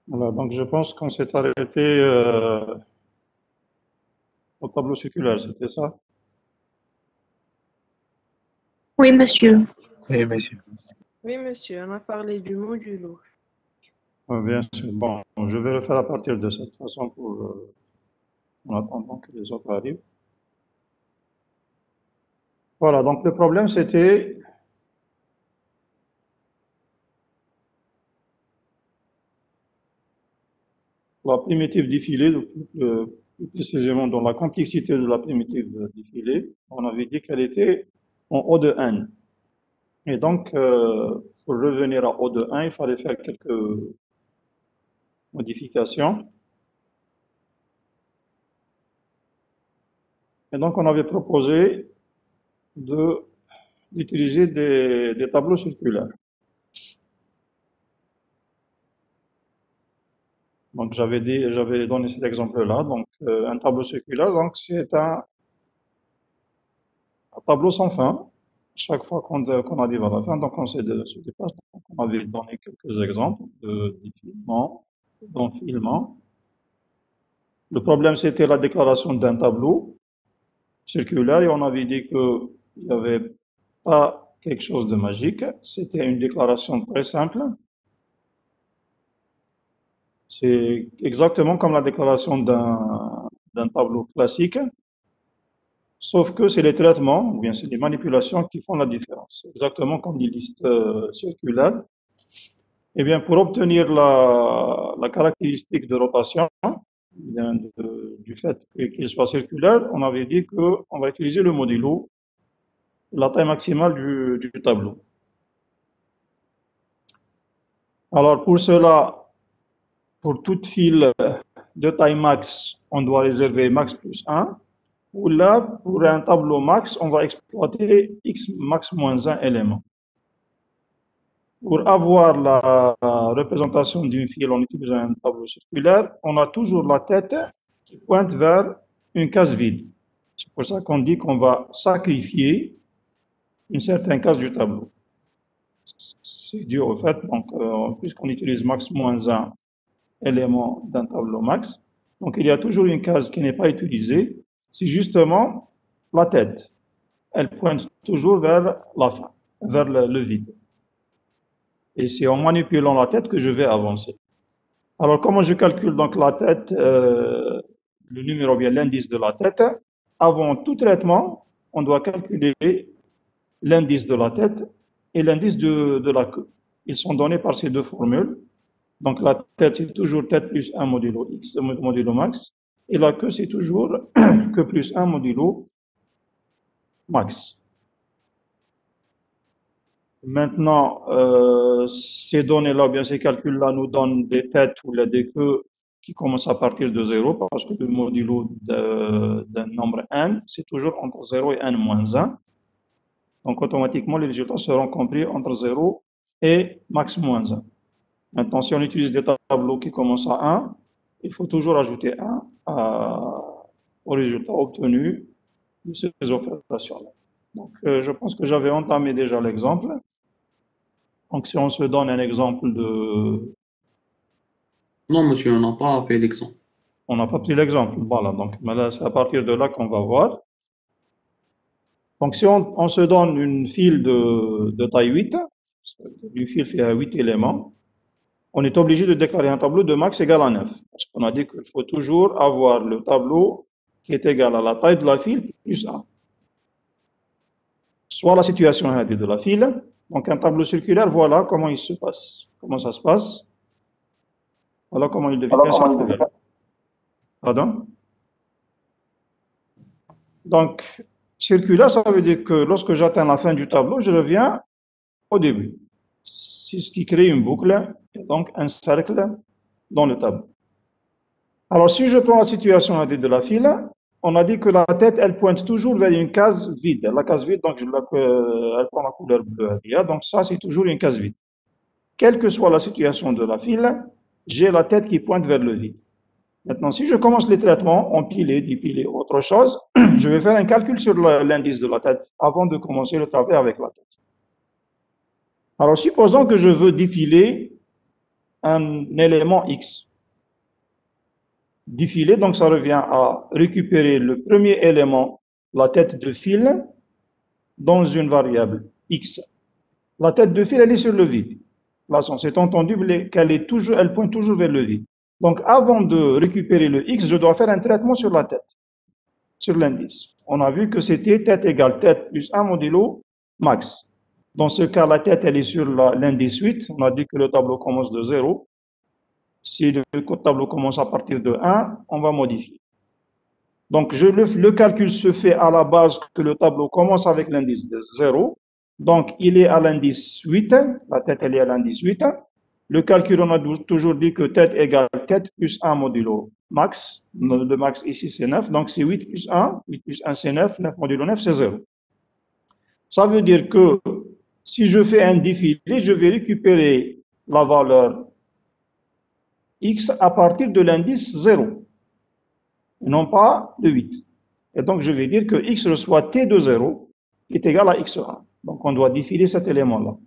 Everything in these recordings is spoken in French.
Voilà, donc je pense qu'on s'est arrêté au tableau circulaire, c'était ça? Oui, monsieur. Oui, monsieur. Oui, monsieur, on a parlé du modulo. Oui, bien sûr. Bon, je vais le faire à partir de cette façon en attendant que les autres arrivent. Voilà, donc le problème c'était la primitive défilée, plus précisément dans la complexité de la primitive défilée. On avait dit qu'elle était en O de n. Et donc, pour revenir à O de 1, il fallait faire quelques modifications. Et donc, on avait proposé d'utiliser des tableaux circulaires. Donc, j'avais donné cet exemple-là. Donc, un tableau circulaire, donc c'est un tableau sans fin. Chaque fois qu'on arrive à la fin, donc on se dépasse. Donc, on avait donné quelques exemples de défilement, d'enfilement. Le problème, c'était la déclaration d'un tableau circulaire et on avait dit qu'il n'y avait pas quelque chose de magique. C'était une déclaration très simple. C'est exactement comme la déclaration d'un tableau classique, sauf que c'est les traitements, ou bien c'est les manipulations qui font la différence. Exactement comme les listes circulaires. Eh bien, pour obtenir la caractéristique de rotation, du fait qu'il soit circulaire, on avait dit qu'on va utiliser le modulo, la taille maximale du tableau. Alors, pour cela, pour toute file de taille max, on doit réserver max plus 1. Ou là, pour un tableau max, on va exploiter x max moins 1 élément. Pour avoir la représentation d'une file en utilisant un tableau circulaire, on a toujours la tête qui pointe vers une case vide. C'est pour ça qu'on dit qu'on va sacrifier une certaine case du tableau. C'est dû au fait, donc, puisqu'on utilise max moins 1 élément d'un tableau max, donc il y a toujours une case qui n'est pas utilisée, c'est justement la tête. Elle pointe toujours vers la fin, vers le vide. Et c'est en manipulant la tête que je vais avancer. Alors, comment je calcule donc la tête, le numéro bien l'indice de la tête? Avant tout traitement, on doit calculer l'indice de la tête et l'indice de la queue. Ils sont donnés par ces deux formules. Donc, la tête, c'est toujours tête plus 1 modulo x, modulo max. Et la queue, c'est toujours queue plus 1 modulo max. Maintenant, ces données-là, bien ces calculs-là nous donnent des têtes ou des queues qui commencent à partir de 0, parce que le modulo d'un nombre n, c'est toujours entre 0 et n moins 1. Donc, automatiquement, les résultats seront compris entre 0 et max moins 1. Maintenant, si on utilise des tableaux qui commencent à 1, il faut toujours ajouter 1 au résultat obtenu de ces opérations-là. Donc, je pense que j'avais entamé déjà l'exemple. Donc, si on se donne un exemple de... Non, monsieur, on n'a pas fait l'exemple. On n'a pas pris l'exemple. Voilà, donc c'est à partir de là qu'on va voir. Donc, si on se donne une file de taille 8, une file fait à 8 éléments, on est obligé de déclarer un tableau de max égal à 9. Parce qu'on a dit qu'il faut toujours avoir le tableau qui est égal à la taille de la file plus 1. Soit la situation de la file, donc un tableau circulaire, voilà comment il se passe. Comment ça se passe? Voilà comment il devient circulaire. Pardon? Donc, circulaire, ça veut dire que lorsque j'atteins la fin du tableau, je reviens au début. C'est ce qui crée une boucle, et donc un cercle dans le tableau. Alors, si je prends la situation de la file, on a dit que la tête, elle pointe toujours vers une case vide. La case vide, donc, elle prend la couleur bleue. Donc, ça, c'est toujours une case vide. Quelle que soit la situation de la file, j'ai la tête qui pointe vers le vide. Maintenant, si je commence les traitements, empiler, dépiler, autre chose, je vais faire un calcul sur l'indice de la tête avant de commencer le travail avec la tête. Alors, supposons que je veux défiler un élément X. Défiler, donc ça revient à récupérer le premier élément, la tête de fil, dans une variable X. La tête de fil, elle est sur le vide. Là, c'est entendu elle pointe toujours vers le vide. Donc, avant de récupérer le X, je dois faire un traitement sur la tête, sur l'indice. On a vu que c'était tête égale tête plus 1 modulo max. Dans ce cas, la tête, elle est sur l'indice 8. On a dit que le tableau commence de 0. Si le tableau commence à partir de 1, on va modifier. Donc, le calcul se fait à la base que le tableau commence avec l'indice de 0. Donc, il est à l'indice 8. La tête, elle est à l'indice 8. Le calcul, on a toujours dit que tête égale tête plus 1 modulo max. Le max ici, c'est 9. Donc, c'est 8 plus 1. 8 plus 1, c'est 9. 9 modulo 9, c'est 0. Ça veut dire que si je fais un défilé, je vais récupérer la valeur X à partir de l'indice 0, et non pas de 8. Et donc, je vais dire que X reçoit T de 0 qui est égal à X1. Donc, on doit défiler cet élément-là.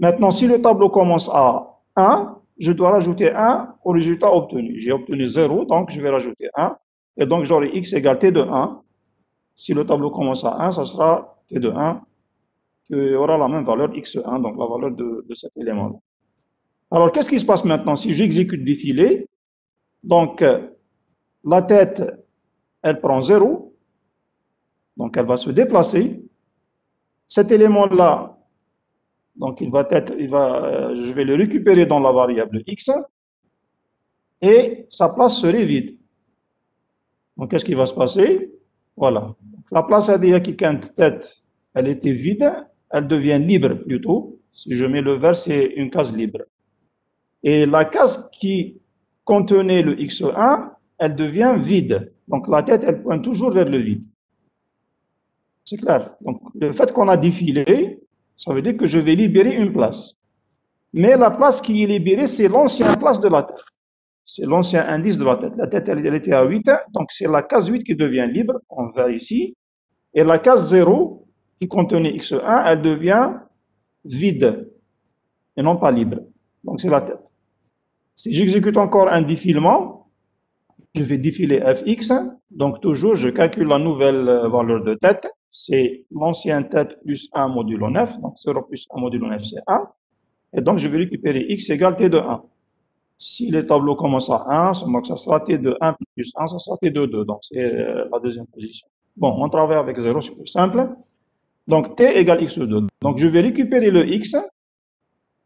Maintenant, si le tableau commence à 1, je dois rajouter 1 au résultat obtenu. J'ai obtenu 0, donc je vais rajouter 1. Et donc, j'aurai X égale T de 1. Si le tableau commence à 1, ça sera T de 1 qui aura la même valeur X1, donc la valeur de cet élément-là. Alors, qu'est-ce qui se passe maintenant si j'exécute défiler? Donc, la tête, elle prend 0, donc elle va se déplacer. Cet élément-là, donc je vais le récupérer dans la variable x, et sa place serait vide. Donc, qu'est-ce qui va se passer? Voilà. La place ADA qui compte tête, elle était vide, elle devient libre plutôt. Si je mets le vert, c'est une case libre. Et la case qui contenait le x1, elle devient vide. Donc, la tête, elle pointe toujours vers le vide. C'est clair. Donc, le fait qu'on a défilé, ça veut dire que je vais libérer une place. Mais la place qui est libérée, c'est l'ancienne place de la tête. C'est l'ancien indice de la tête. La tête, elle était à 8, donc c'est la case 8 qui devient libre, on va ici. Et la case 0, qui contenait x1, elle devient vide, et non pas libre. Donc, c'est la tête. Si j'exécute encore un défilement, je vais défiler fx. Donc, toujours, je calcule la nouvelle valeur de tête. C'est l'ancienne tête plus 1 modulo 9. Donc, 0 plus 1 modulo 9, c'est 1. Et donc, je vais récupérer x égale t de 1. Si le tableau commence à 1, donc ça sera t de 1 plus 1, ça sera t de 2. Donc, c'est la deuxième position. Bon, on travaille avec 0, c'est plus simple. Donc, t égale x de 2. Donc, je vais récupérer le x.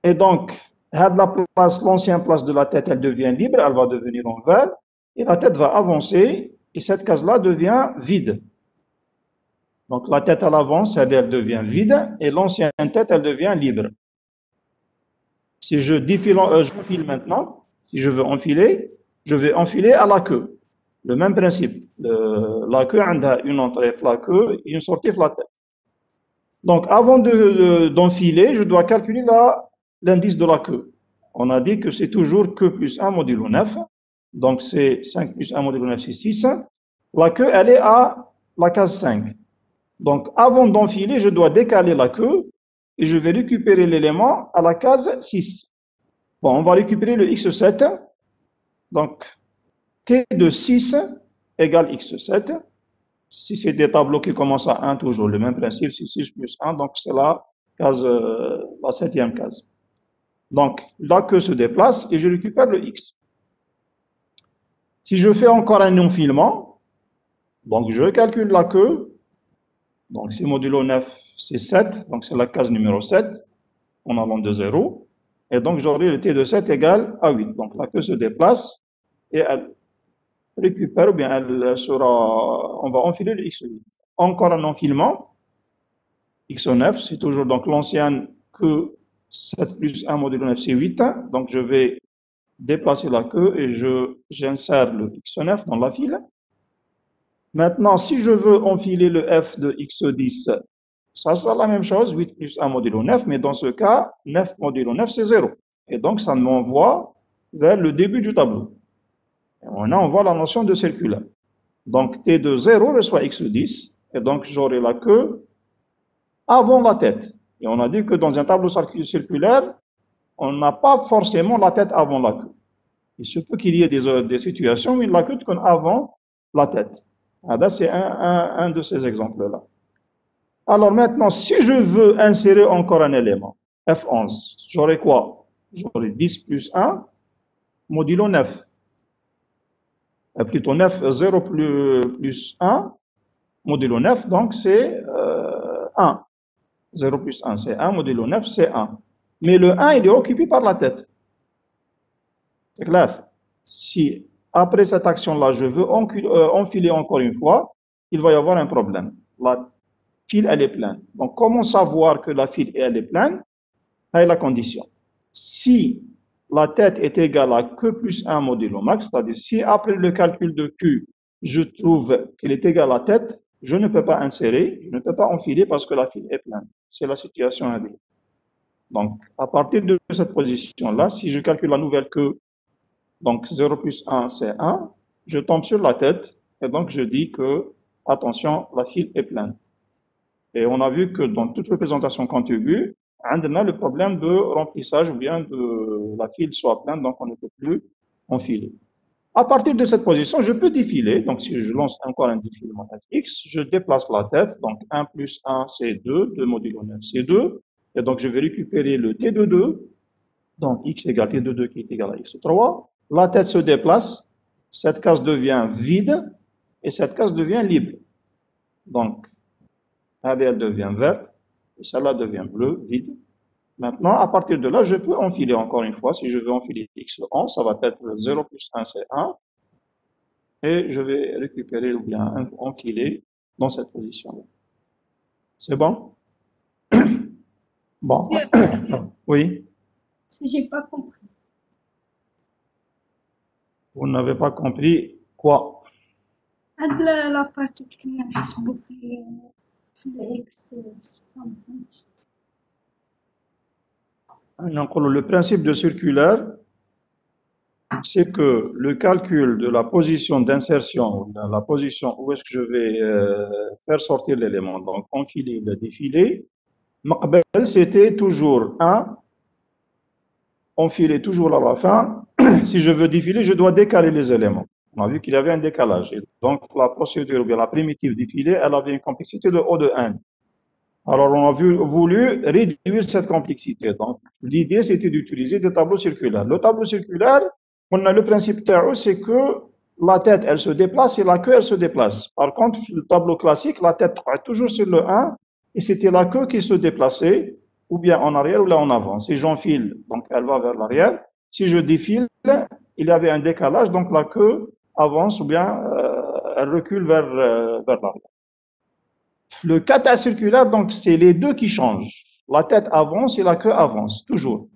Et donc, l'ancienne place de la tête, elle devient libre, elle va devenir en vert, et la tête va avancer, et cette case-là devient vide. Donc, la tête, elle avance, elle devient vide, et l'ancienne tête, elle devient libre. Si je file maintenant, si je veux enfiler, je vais enfiler à la queue. Le même principe. La queue, elle a une entrée la queue et une sortie la tête. Donc, avant d'enfiler, je dois calculer l'indice de la queue. On a dit que c'est toujours queue plus 1 modulo 9. Donc, c'est 5 plus 1 modulo 9, c'est 6. La queue, elle est à la case 5. Donc, avant d'enfiler, je dois décaler la queue et je vais récupérer l'élément à la case 6. Bon, on va récupérer le x7. Donc, t de 6 égale x7. Si c'est des tableaux qui commencent à 1, toujours le même principe, c'est 6 plus 1, donc c'est la 7e case. Donc, la queue se déplace et je récupère le x. Si je fais encore un enfilement, donc je calcule la queue, donc c'est modulo 9, c'est 7, donc c'est la case numéro 7, en allant de 0, et donc j'aurai le t de 7 égale à 8. Donc la queue se déplace et elle récupère, ou bien on va enfiler le x8. Encore un enfilement, x9, c'est toujours donc l'ancienne queue 7 plus 1 modulo 9, c'est 8. Donc, je vais déplacer la queue et j'insère le x9 dans la file. Maintenant, si je veux enfiler le f de x10, ça sera la même chose, 8 plus 1 modulo 9, mais dans ce cas, 9 modulo 9, c'est 0. Et donc, ça m'envoie vers le début du tableau. Et on voit la notion de circulaire. Donc, t de 0 reçoit x10, et donc j'aurai la queue avant la tête. Et on a dit que dans un tableau circulaire, on n'a pas forcément la tête avant la queue. Il se peut qu'il y ait des situations où il la queue qu'on avant la tête. C'est un de ces exemples-là. Alors maintenant, si je veux insérer encore un élément, F11, j'aurai quoi? J'aurai 10 plus 1, modulo 9. Plutôt 9, 0 plus 1, modulo 9, donc c'est 1. 0 plus 1, c'est 1, modulo 9, c'est 1. Mais le 1, il est occupé par la tête. C'est clair? Si après cette action-là, je veux enfiler encore une fois, il va y avoir un problème. La file, elle est pleine. Donc, comment savoir que la file, elle est pleine? C'est la condition. Si la tête est égale à Q plus 1 modulo max, c'est-à-dire si après le calcul de Q, je trouve qu'elle est égale à tête, je ne peux pas insérer, je ne peux pas enfiler parce que la file est pleine. C'est la situation à dire. Donc, à partir de cette position-là, si je calcule la nouvelle Q, donc 0 plus 1, c'est 1, je tombe sur la tête et donc je dis que, attention, la file est pleine. Et on a vu que dans toute représentation contiguë, on a le problème de remplissage ou bien de la file soit pleine, donc on ne peut plus enfiler. À partir de cette position, je peux défiler. Donc, si je lance encore un défilement fx, je déplace la tête. Donc, 1 plus 1, c'est 2, 2 modulo 9, c'est 2. Et donc, je vais récupérer le t de 2. Donc, x égale t de 2 qui est égal à x3. La tête se déplace. Cette case devient vide et cette case devient libre. Donc, elle devient verte et celle-là devient bleue, vide. Maintenant, à partir de là, je peux enfiler encore une fois. Si je veux enfiler x11, ça va être 0 plus 1, c'est 1. Et je vais récupérer ou bien enfiler dans cette position-là. C'est bon? Bon. Oui? Si j'ai pas compris. Vous n'avez pas compris quoi? La partie qui n'a pas X. Le principe de circulaire, c'est que le calcul de la position d'insertion, la position où est-ce que je vais faire sortir l'élément, donc enfiler, le défiler, c'était toujours 1, enfiler toujours à la fin. Si je veux défiler, je dois décaler les éléments. On a vu qu'il y avait un décalage. Et donc, la procédure, ou bien la primitive défilée, elle avait une complexité de O de n. Alors, on a voulu réduire cette complexité. Donc, l'idée, c'était d'utiliser des tableaux circulaires. Le tableau circulaire, on a le principe TAO, c'est que la tête, elle se déplace et la queue, elle se déplace. Par contre, le tableau classique, la tête est toujours sur le 1 et c'était la queue qui se déplaçait, ou bien en arrière ou là en avant. Si j'enfile, donc elle va vers l'arrière. Si je défile, il y avait un décalage, donc la queue avance ou bien elle recule vers l'arrière. Le kata circulaire, donc, c'est les deux qui changent. La tête avance et la queue avance, toujours.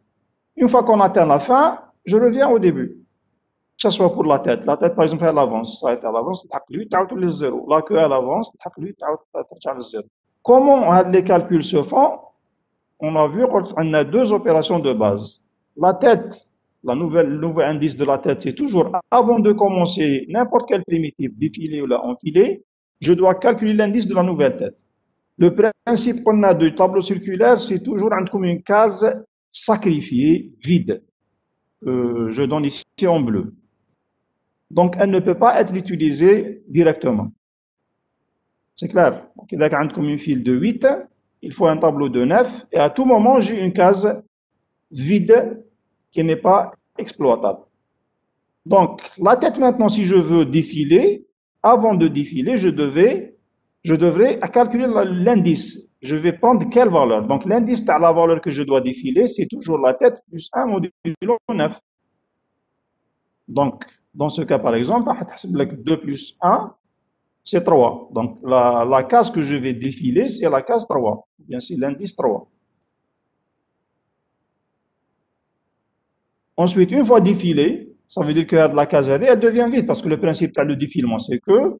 Une fois qu'on atteint la fin, je reviens au début. Que ce soit pour la tête. La tête, par exemple, elle avance. Elle avance, le zéro. La queue, elle avance, le zéro. Comment les calculs se font? On a vu qu'on a deux opérations de base. La tête, le nouvel indice de la tête, c'est toujours avant de commencer n'importe quelle primitive, défiler ou enfiler, je dois calculer l'indice de la nouvelle tête. Le principe qu'on a du tableau circulaire, c'est toujours comme une case sacrifiée, vide. Je donne ici en bleu. Donc, elle ne peut pas être utilisée directement. C'est clair. Donc, il y a une file de 8, il faut un tableau de 9, et à tout moment, j'ai une case vide qui n'est pas exploitable. Donc, la tête maintenant, si je veux défiler, avant de défiler, je devrais calculer l'indice. Je vais prendre quelle valeur? Donc, l'indice de la valeur que je dois défiler, c'est toujours la tête plus 1 modulo 9. Donc, dans ce cas, par exemple, 2 plus 1, c'est 3. Donc, la case que je vais défiler, c'est la case 3. Bien, c'est l'indice 3. Ensuite, une fois défilé, ça veut dire que la case elle devient vide parce que le principe de le défilement, c'est que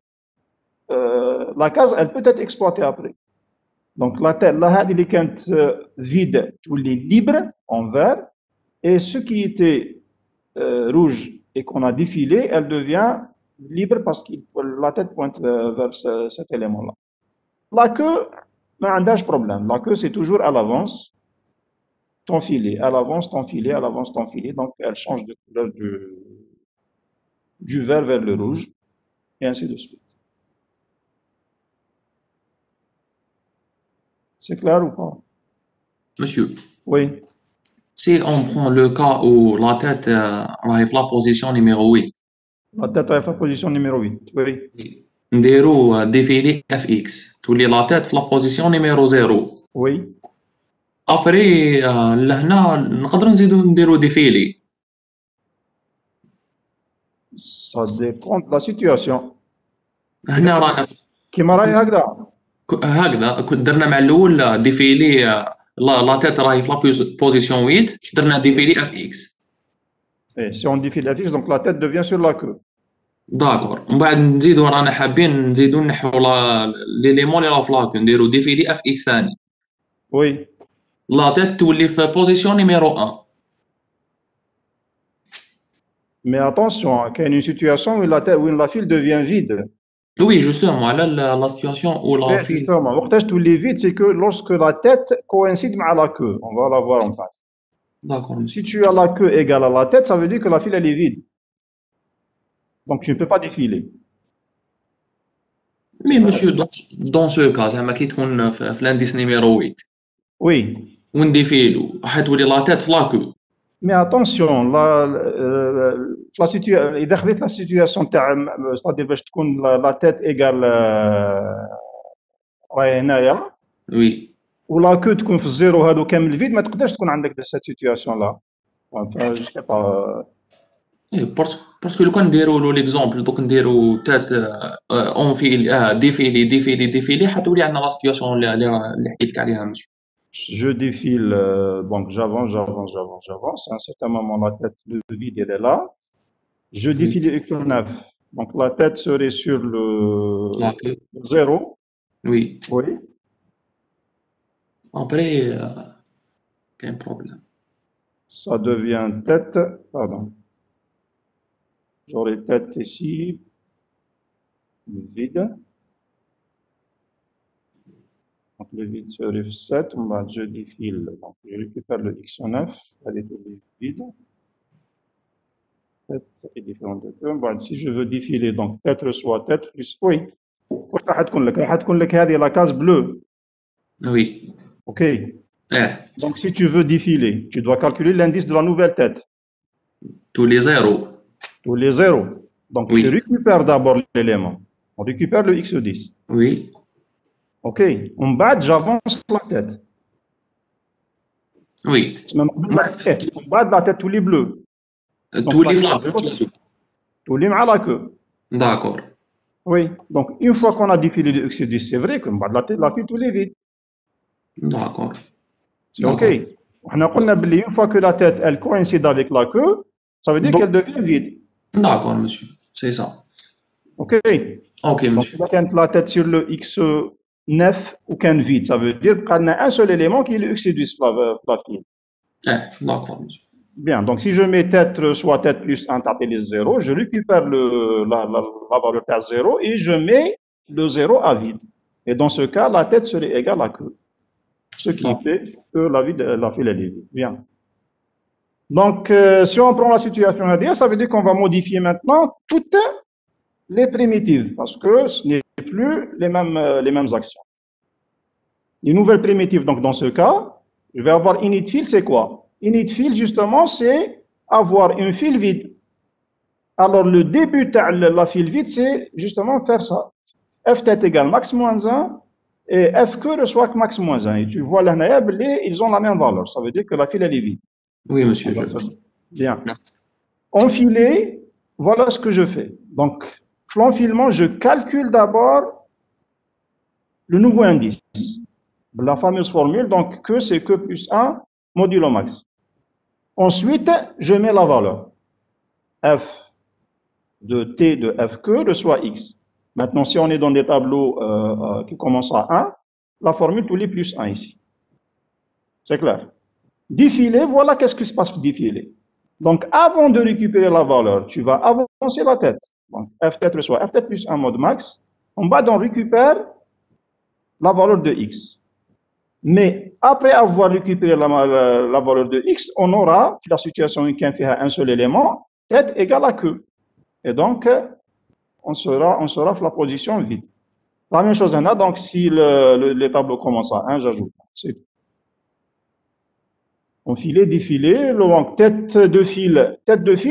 la case, elle peut être exploitée après. Donc, la tête, là, elle est vide, tout est libre en vert, et ce qui était rouge et qu'on a défilé, elle devient libre parce que la tête pointe vers cet élément-là. La queue, n'a un problème. La queue, c'est toujours à l'avance. t'enfiler. Elle avance, t'enfiler, elle avance, t'enfiler. Donc, elle change de couleur du vert vers le rouge, et ainsi de suite. C'est clair ou pas? Monsieur, Oui. si on prend le cas où la tête arrive la position numéro 8, La tête avec la position numéro 8. Oui. نديرو défilé fx تولي la tête في la position numéro 0. Oui. ابري لهنا نقدروا نزيدو نديرو défilé. Ça dépend de la situation. هنا رانا كيما راهي هكذا. هكذا درنا مع الاول ديفيلي لا تيت راهي في لا بوزيسيون 8 درنا ديفيلي اف اكس. Et si on défile la fixe, donc la tête devient sur la queue. داكور ومن بعد نزيدو رانا حابين نزيدو نحو ليليمون اللي راه في لاكو نديرو ديفيلي اف اكس ثاني. Oui. لا تيت تولي في بوزيسيون نيميرو 1. Mais attention, il y a une situation où la file devient vide. Oui, justement, على la situation où la file. Justement, وقتاش تولي vide, c'est que lorsque la tête coïncide avec la queue. On va la voir en face. D'accord. Si tu as la queue égale à la tête, ça veut dire que la file elle est vide. Donc tu ne peux pas défiler. Mais monsieur, dans ce cas, زعما كي تكون في l'indice numéro 8 Oui. ونديفيلو راح تولي لا تيت في لاكو. Mais attention, la situation, إذا خذيت la situation تاع c'est-à-dire باش تكون la tête égale راهي هنايا. Oui. ولا كو تكون في الزيرو هادو كامل فيد ما تقدرش تكون عندك سيت سيتوياسيون لا. جو سي با. باسكو لو كان نديرو له ليكزومبل دوك نديرو تات اون فيل ديفيلي حتولي عندنا لا سيتوياسيون اللي حكيت لك عليها ماشي. Je défile, donc j'avance. À un certain moment, la tête, le vide, elle est là. Je défile X9. Donc la tête serait sur le 0. Oui. Oui. Après, quel problème? Ça devient tête, pardon. J'aurai tête ici, vide. Donc le vide serait 7, je défile, donc je récupère le X9, elle est vide. Tête est différente de 2. Bon, si je veux défiler, donc tête reçoit tête plus, oui. راح تكون لك هذه la case bleue. Oui. Ok. Donc si tu veux défiler, tu dois calculer l'indice de la nouvelle tête. Tous les zéros. Tous les zéros. Donc oui. Tu récupères d'abord l'élément. On récupère le X10. Oui. Ok. En bas, j'avance la tête. Oui. En bas de la tête, tous les bleus. Tous les blancs. Tous les à la queue. D'accord. Oui. Donc une fois qu'on a défilé le X10, c'est vrai qu'en bas de la tête, la file, tous les vides. D'accord. C'est ok. On a dit une fois que la tête, elle coïncide avec la queue, ça veut dire qu'elle devient vide. D'accord, monsieur. C'est ça. Ok. Ok, monsieur. Donc, la tête sur le X9 aucun vide, ça veut dire qu'on a un seul élément qui est le X10, la file. D'accord, monsieur. Bien, donc si je mets tête soit tête plus 1 tapé les 0, je récupère la valeur à 0 et je mets le 0 à vide. Et dans ce cas, la tête serait égale à queue. Ce qui fait que la file est vide. Bien. Donc, si on prend la situation à ça veut dire qu'on va modifier maintenant toutes les primitives parce que ce n'est plus les mêmes actions. Les nouvelles primitives, donc dans ce cas, je vais avoir init file, c'est quoi? Init file, justement, c'est avoir une file vide. Alors, le début de la file vide, c'est justement faire ça. F tête égale max moins 1 et F que reçoit max moins 1. Et tu vois là, ils ont la même valeur. Ça veut dire que la file, elle est vide. Oui, monsieur. Bien. Enfiler, voilà ce que je fais. Donc, l'enfilement, je calcule d'abord le nouveau indice. La fameuse formule, donc, que c'est que plus 1 modulo max. Ensuite, je mets la valeur. F de T de F que reçoit X. Maintenant, si on est dans des tableaux qui commencent à 1, la formule tous les plus 1 ici. C'est clair. Défiler, voilà qu'est-ce qui se passe défiler. Donc, avant de récupérer la valeur, tu vas avancer la tête. Donc, F tête reçoit F tête plus 1 mode max. En bas, on récupère la valeur de X. Mais après avoir récupéré la valeur de x, on aura, la situation où il y a un seul élément, tête égale à queue. Et donc, on sera la position vide. La même chose, donc si les tableaux commencent à 1, j'ajoute. Enfiler, défiler, donc tête de fil,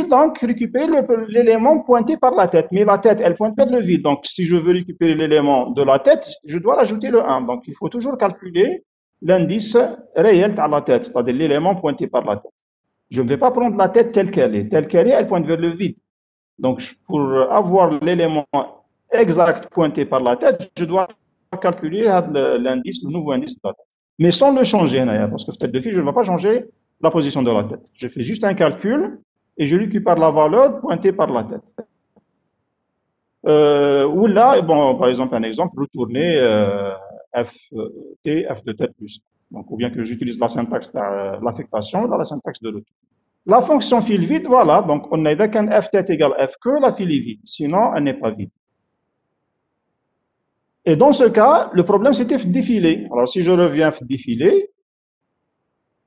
donc récupérer l'élément pointé par la tête. Mais la tête, elle pointe vers le vide. Donc, si je veux récupérer l'élément de la tête, je dois rajouter le 1. Donc, il faut toujours calculer l'indice réel de la tête, c'est-à-dire l'élément pointé par la tête. Je ne vais pas prendre la tête telle qu'elle est. Telle qu'elle est, elle pointe vers le vide. Donc, pour avoir l'élément exact pointé par la tête, je dois calculer l'indice, le nouveau indice de la tête. Mais sans le changer, parce que tête de fil, je ne vais pas changer la position de la tête. Je fais juste un calcul et je récupère la valeur pointée par la tête. Ou là, bon, par exemple, un exemple, retourner f de tête plus. Donc, ou bien que j'utilise la syntaxe de l'affectation dans la syntaxe de retour. La fonction fil vide, voilà, donc on a dit qu'un f tête égale f que, la file est vide, sinon elle n'est pas vide. Et dans ce cas, le problème c'était défiler. Alors si je reviens à défiler,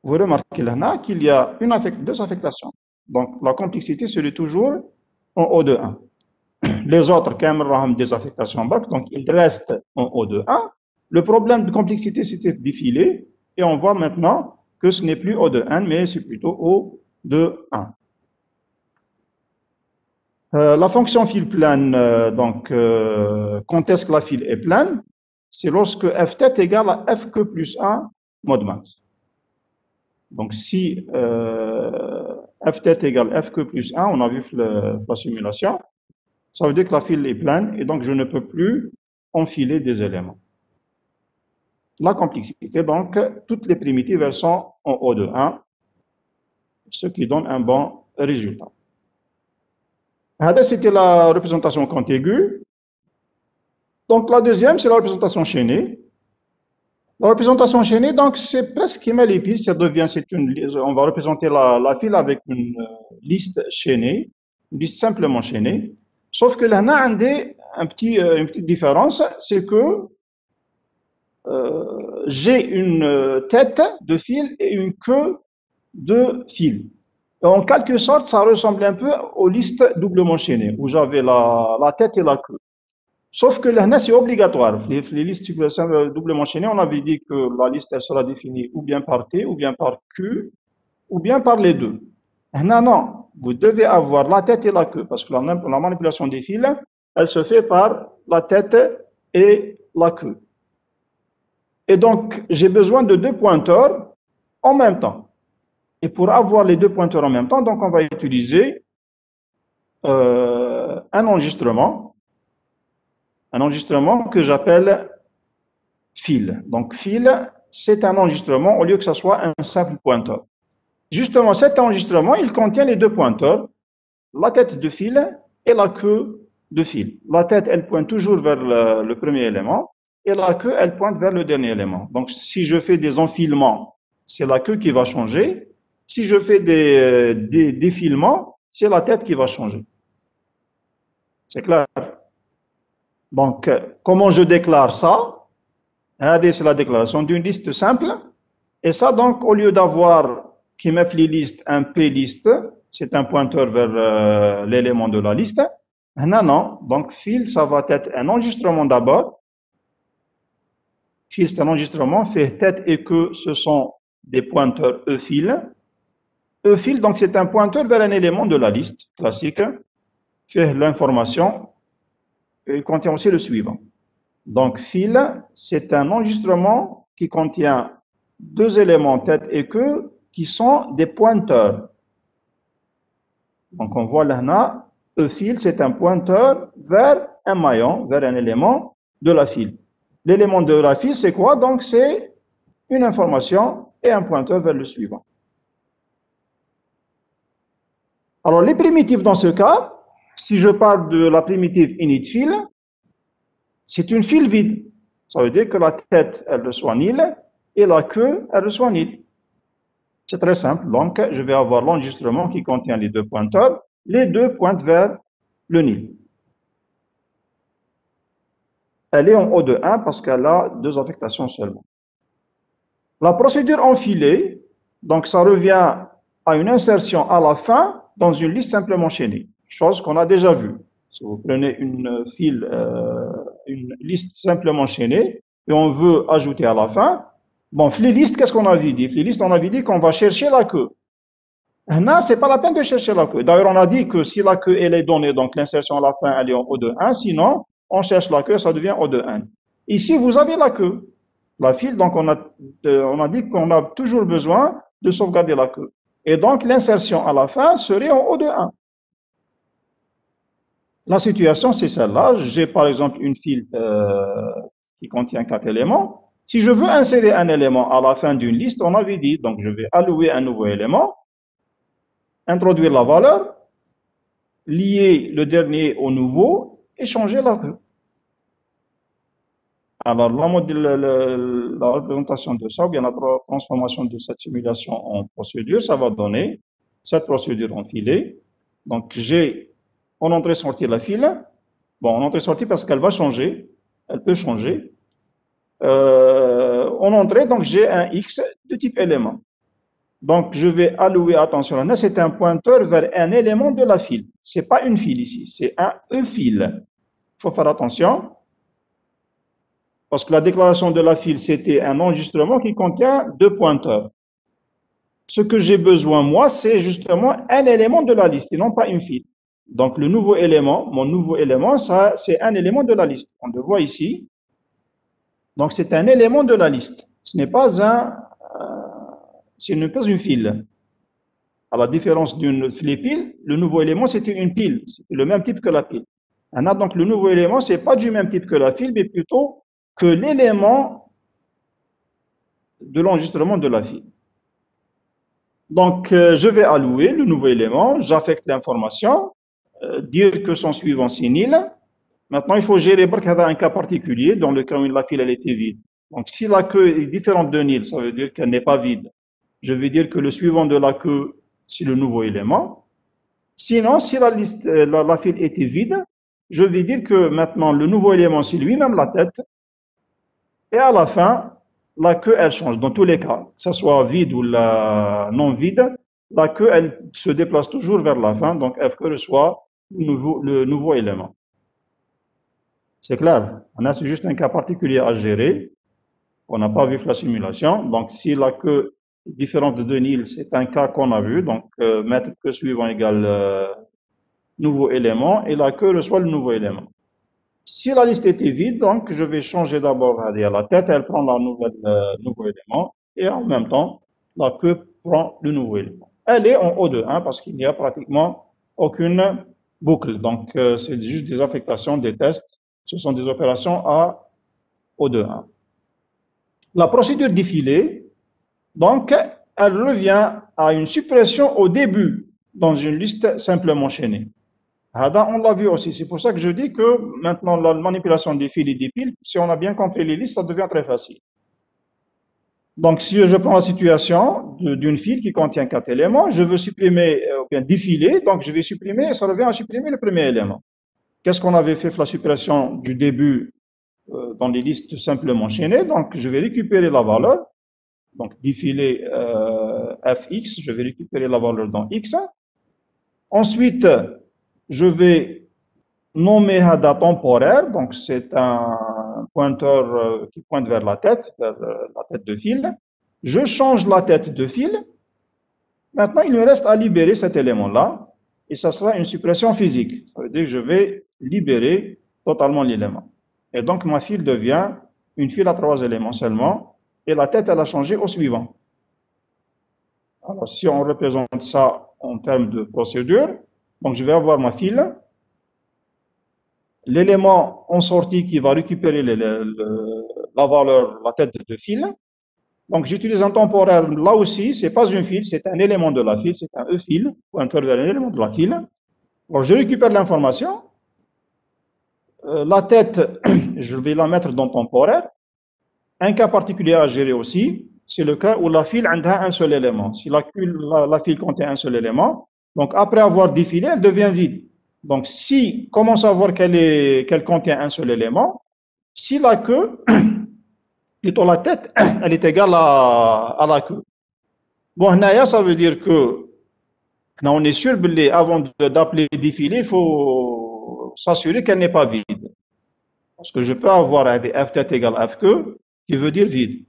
vous remarquez là qu'il y a deux affectations. Donc la complexité serait toujours en O de 1. Les autres, quand même, des affectations donc ils restent en O de 1. Le problème de complexité c'était défiler, et on voit maintenant que ce n'est plus O de 1, mais c'est plutôt O de 1. La fonction fil plane, quand est-ce que la file est plane? C'est lorsque f tête égale à f que plus 1 mod max. Donc si f tête égale f que plus 1, on a vu la simulation, ça veut dire que la file est plane et donc je ne peux plus enfiler des éléments. La complexité, donc toutes les primitives elles sont en O de 1, ce qui donne un bon résultat. C'était la représentation contiguë. Donc, la deuxième, c'est la représentation chaînée. La représentation chaînée, donc, c'est presque mal épile. Ça devient, on va représenter la file avec une liste chaînée, une liste simplement chaînée. Sauf que là, on a une petite différence, c'est que j'ai une tête de fil et une queue de fil. En quelque sorte, ça ressemble un peu aux listes doublement chaînées, où j'avais la tête et la queue. Sauf que là, c'est obligatoire. Les listes doublement chaînées, on avait dit que la liste elle sera définie ou bien par T, ou bien par Q, ou bien par les deux. Non, non, vous devez avoir la tête et la queue, parce que la manipulation des fils, elle se fait par la tête et la queue. Et donc, j'ai besoin de deux pointeurs en même temps. Et pour avoir les deux pointeurs en même temps, donc on va utiliser un enregistrement que j'appelle fil. Donc fil, c'est un enregistrement au lieu que ce soit un simple pointeur. Justement, cet enregistrement, il contient les deux pointeurs, la tête de fil et la queue de fil. La tête, elle pointe toujours vers le premier élément et la queue, elle pointe vers le dernier élément. Donc si je fais des enfilements, c'est la queue qui va changer. Si je fais des défilements, c'est la tête qui va changer. C'est clair? Donc, comment je déclare ça? C'est la déclaration d'une liste simple. Et ça, donc, au lieu d'avoir qui met les listes un p-liste, c'est un pointeur vers l'élément de la liste. Non, non. Donc, fil, ça va être un enregistrement d'abord. Fil, c'est un enregistrement. Fait tête et queue, ce sont des pointeurs e-fil. E-fil, donc, c'est un pointeur vers un élément de la liste classique. Fait l'information. Il contient aussi le suivant. Donc, fil, c'est un enregistrement qui contient deux éléments, tête et queue, qui sont des pointeurs. Donc, on voit là, e-fil, c'est un pointeur vers un maillon, vers un élément de la file. L'élément de la file, c'est quoi? Donc, c'est une information et un pointeur vers le suivant. Alors, les primitives dans ce cas, si je parle de la primitive init-fil, c'est une file vide. Ça veut dire que la tête, elle reçoit nil et la queue, elle reçoit nil. C'est très simple. Donc, je vais avoir l'enregistrement qui contient les deux pointeurs. Les deux pointent vers le nil. Elle est en O de 1 parce qu'elle a deux affectations seulement. La procédure enfilée, donc ça revient à une insertion à la fin dans une liste simplement enchaînée, chose qu'on a déjà vue. Si vous prenez une liste simplement enchaînée et on veut ajouter à la fin, bon, les listes, qu'est-ce qu'on avait dit? Les listes, on avait dit qu'on va chercher la queue. Non, c'est pas la peine de chercher la queue. D'ailleurs, on a dit que si la queue elle est donnée, donc l'insertion à la fin elle est en O de 1, sinon on cherche la queue, ça devient O de 1. Ici, vous avez la queue, la file, donc on a dit qu'on a toujours besoin de sauvegarder la queue. Et donc l'insertion à la fin serait en O de 1. La situation, c'est celle-là. J'ai par exemple une file qui contient 4 éléments. Si je veux insérer un élément à la fin d'une liste, on avait dit, donc je vais allouer un nouveau élément, introduire la valeur, lier le dernier au nouveau et changer la queue. Alors, la représentation de ça, ou bien la transformation de cette simulation en procédure, ça va donner cette procédure enfilée. Donc, j'ai en entrée-sortie la file. Bon, en entrée-sortie parce qu'elle va changer, elle peut changer. En entrée, donc j'ai un X de type élément. Donc, je vais allouer, attention, là, c'est un pointeur vers un élément de la file. Ce n'est pas une file ici, c'est un E-file. Il faut faire attention, parce que la déclaration de la file, c'était un enregistrement qui contient 2 pointeurs. Ce que j'ai besoin, moi, c'est justement un élément de la liste, et non pas une file. Donc, le nouveau élément, mon nouveau élément, ça, c'est un élément de la liste. On le voit ici. Donc, c'est un élément de la liste. Ce n'est pas une file. À la différence d'une pile, le nouveau élément, c'était une pile. C'était le même type que la pile. Donc, le nouveau élément, ce n'est pas du même type que la file, mais plutôt que l'élément de l'enregistrement de la file. Donc, je vais allouer le nouveau élément, j'affecte l'information, dire que son suivant c'est nil. Maintenant, il faut gérer un cas particulier dans le cas où la file elle était vide. Donc, si la queue est différente de nil, ça veut dire qu'elle n'est pas vide. Je vais dire que le suivant de la queue, c'est le nouveau élément. Sinon, si la file était vide, je vais dire que maintenant, le nouveau élément, c'est lui-même la tête. Et à la fin, la queue, elle change. Dans tous les cas, que ce soit vide ou non vide, la queue, elle se déplace toujours vers la fin. Donc, F que reçoit le nouveau élément. C'est clair. C'est juste un cas particulier à gérer. On n'a pas vu la simulation. Donc, si la queue est différente de nil, c'est un cas qu'on a vu. Donc, mettre queue suivant égale nouveau élément et la queue reçoit le nouveau élément. Si la liste était vide, donc je vais changer d'abord la tête, elle prend le nouveau élément et en même temps, la queue prend le nouveau élément. Elle est en O de 1 parce qu'il n'y a pratiquement aucune boucle. Donc, c'est juste des affectations, des tests. Ce sont des opérations à O de 1. La procédure défilée, donc, elle revient à une suppression au début dans une liste simplement enchaînée. On l'a vu aussi. C'est pour ça que je dis que maintenant, la manipulation des fils et des piles, si on a bien compris les listes, ça devient très facile. Donc, si je prends la situation d'une file qui contient 4 éléments, je veux supprimer, ou bien défiler, donc je vais supprimer, ça revient à supprimer le premier élément. Qu'est-ce qu'on avait fait pour la suppression du début dans les listes simplement enchaînées? Donc, je vais récupérer la valeur. Donc, défiler fx, je vais récupérer la valeur dans x. Ensuite, je vais nommer Hada temporaire, donc c'est un pointeur qui pointe vers la tête de fil. Je change la tête de fil. Maintenant, il me reste à libérer cet élément-là, et ça sera une suppression physique. Ça veut dire que je vais libérer totalement l'élément. Et donc, ma file devient une file à 3 éléments seulement, et la tête, elle a changé au suivant. Alors, si on représente ça en termes de procédure, donc je vais avoir ma file, l'élément en sortie qui va récupérer la valeur, la tête de fil. Donc j'utilise un temporaire, là aussi, ce n'est pas une file, c'est un élément de la file, c'est un E-file, pointeur vers un élément de la file. Alors je récupère l'information, la tête, je vais la mettre dans temporaire. Un cas particulier à gérer aussi, c'est le cas où la file a un seul élément. Si la file contient un seul élément, donc après avoir défilé, elle devient vide. Donc si, comment savoir qu'elle contient un seul élément? Si la queue, plutôt la tête, elle est égale à la queue. Bon, هنايا, ça veut dire que là, on est sûr, avant d'appeler défilé, il faut s'assurer qu'elle n'est pas vide. Parce que je peux avoir f tête égale f queue, qui veut dire vide.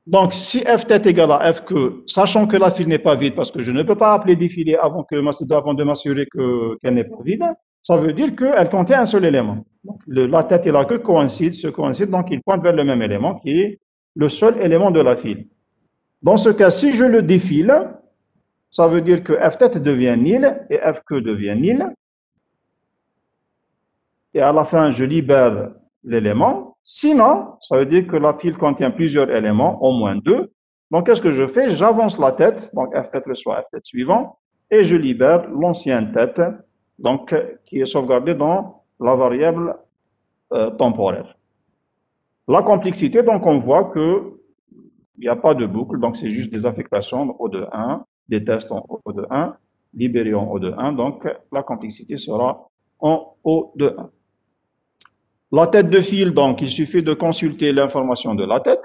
Donc, si f tête égale à f queue, sachant que la file n'est pas vide, parce que je ne peux pas appeler défilé avant de m'assurer qu'elle n'est pas vide, ça veut dire qu'elle contient un seul élément. Donc, la tête et la queue se coïncident, donc ils pointent vers le même élément, qui est le seul élément de la file. Dans ce cas, si je le défile, ça veut dire que f tête devient nil et f queue devient nil. Et à la fin, je libère l'élément. Sinon, ça veut dire que la file contient plusieurs éléments, au moins deux. Donc, qu'est-ce que je fais? J'avance la tête, donc f tête reçoit f tête suivant, et je libère l'ancienne tête, donc qui est sauvegardée dans la variable temporaire. La complexité, donc on voit que il n'y a pas de boucle, donc c'est juste des affectations O de 1, des tests en O de 1, libérés en O de 1, donc la complexité sera en O de 1. La tête de fil, donc il suffit de consulter l'information de la tête,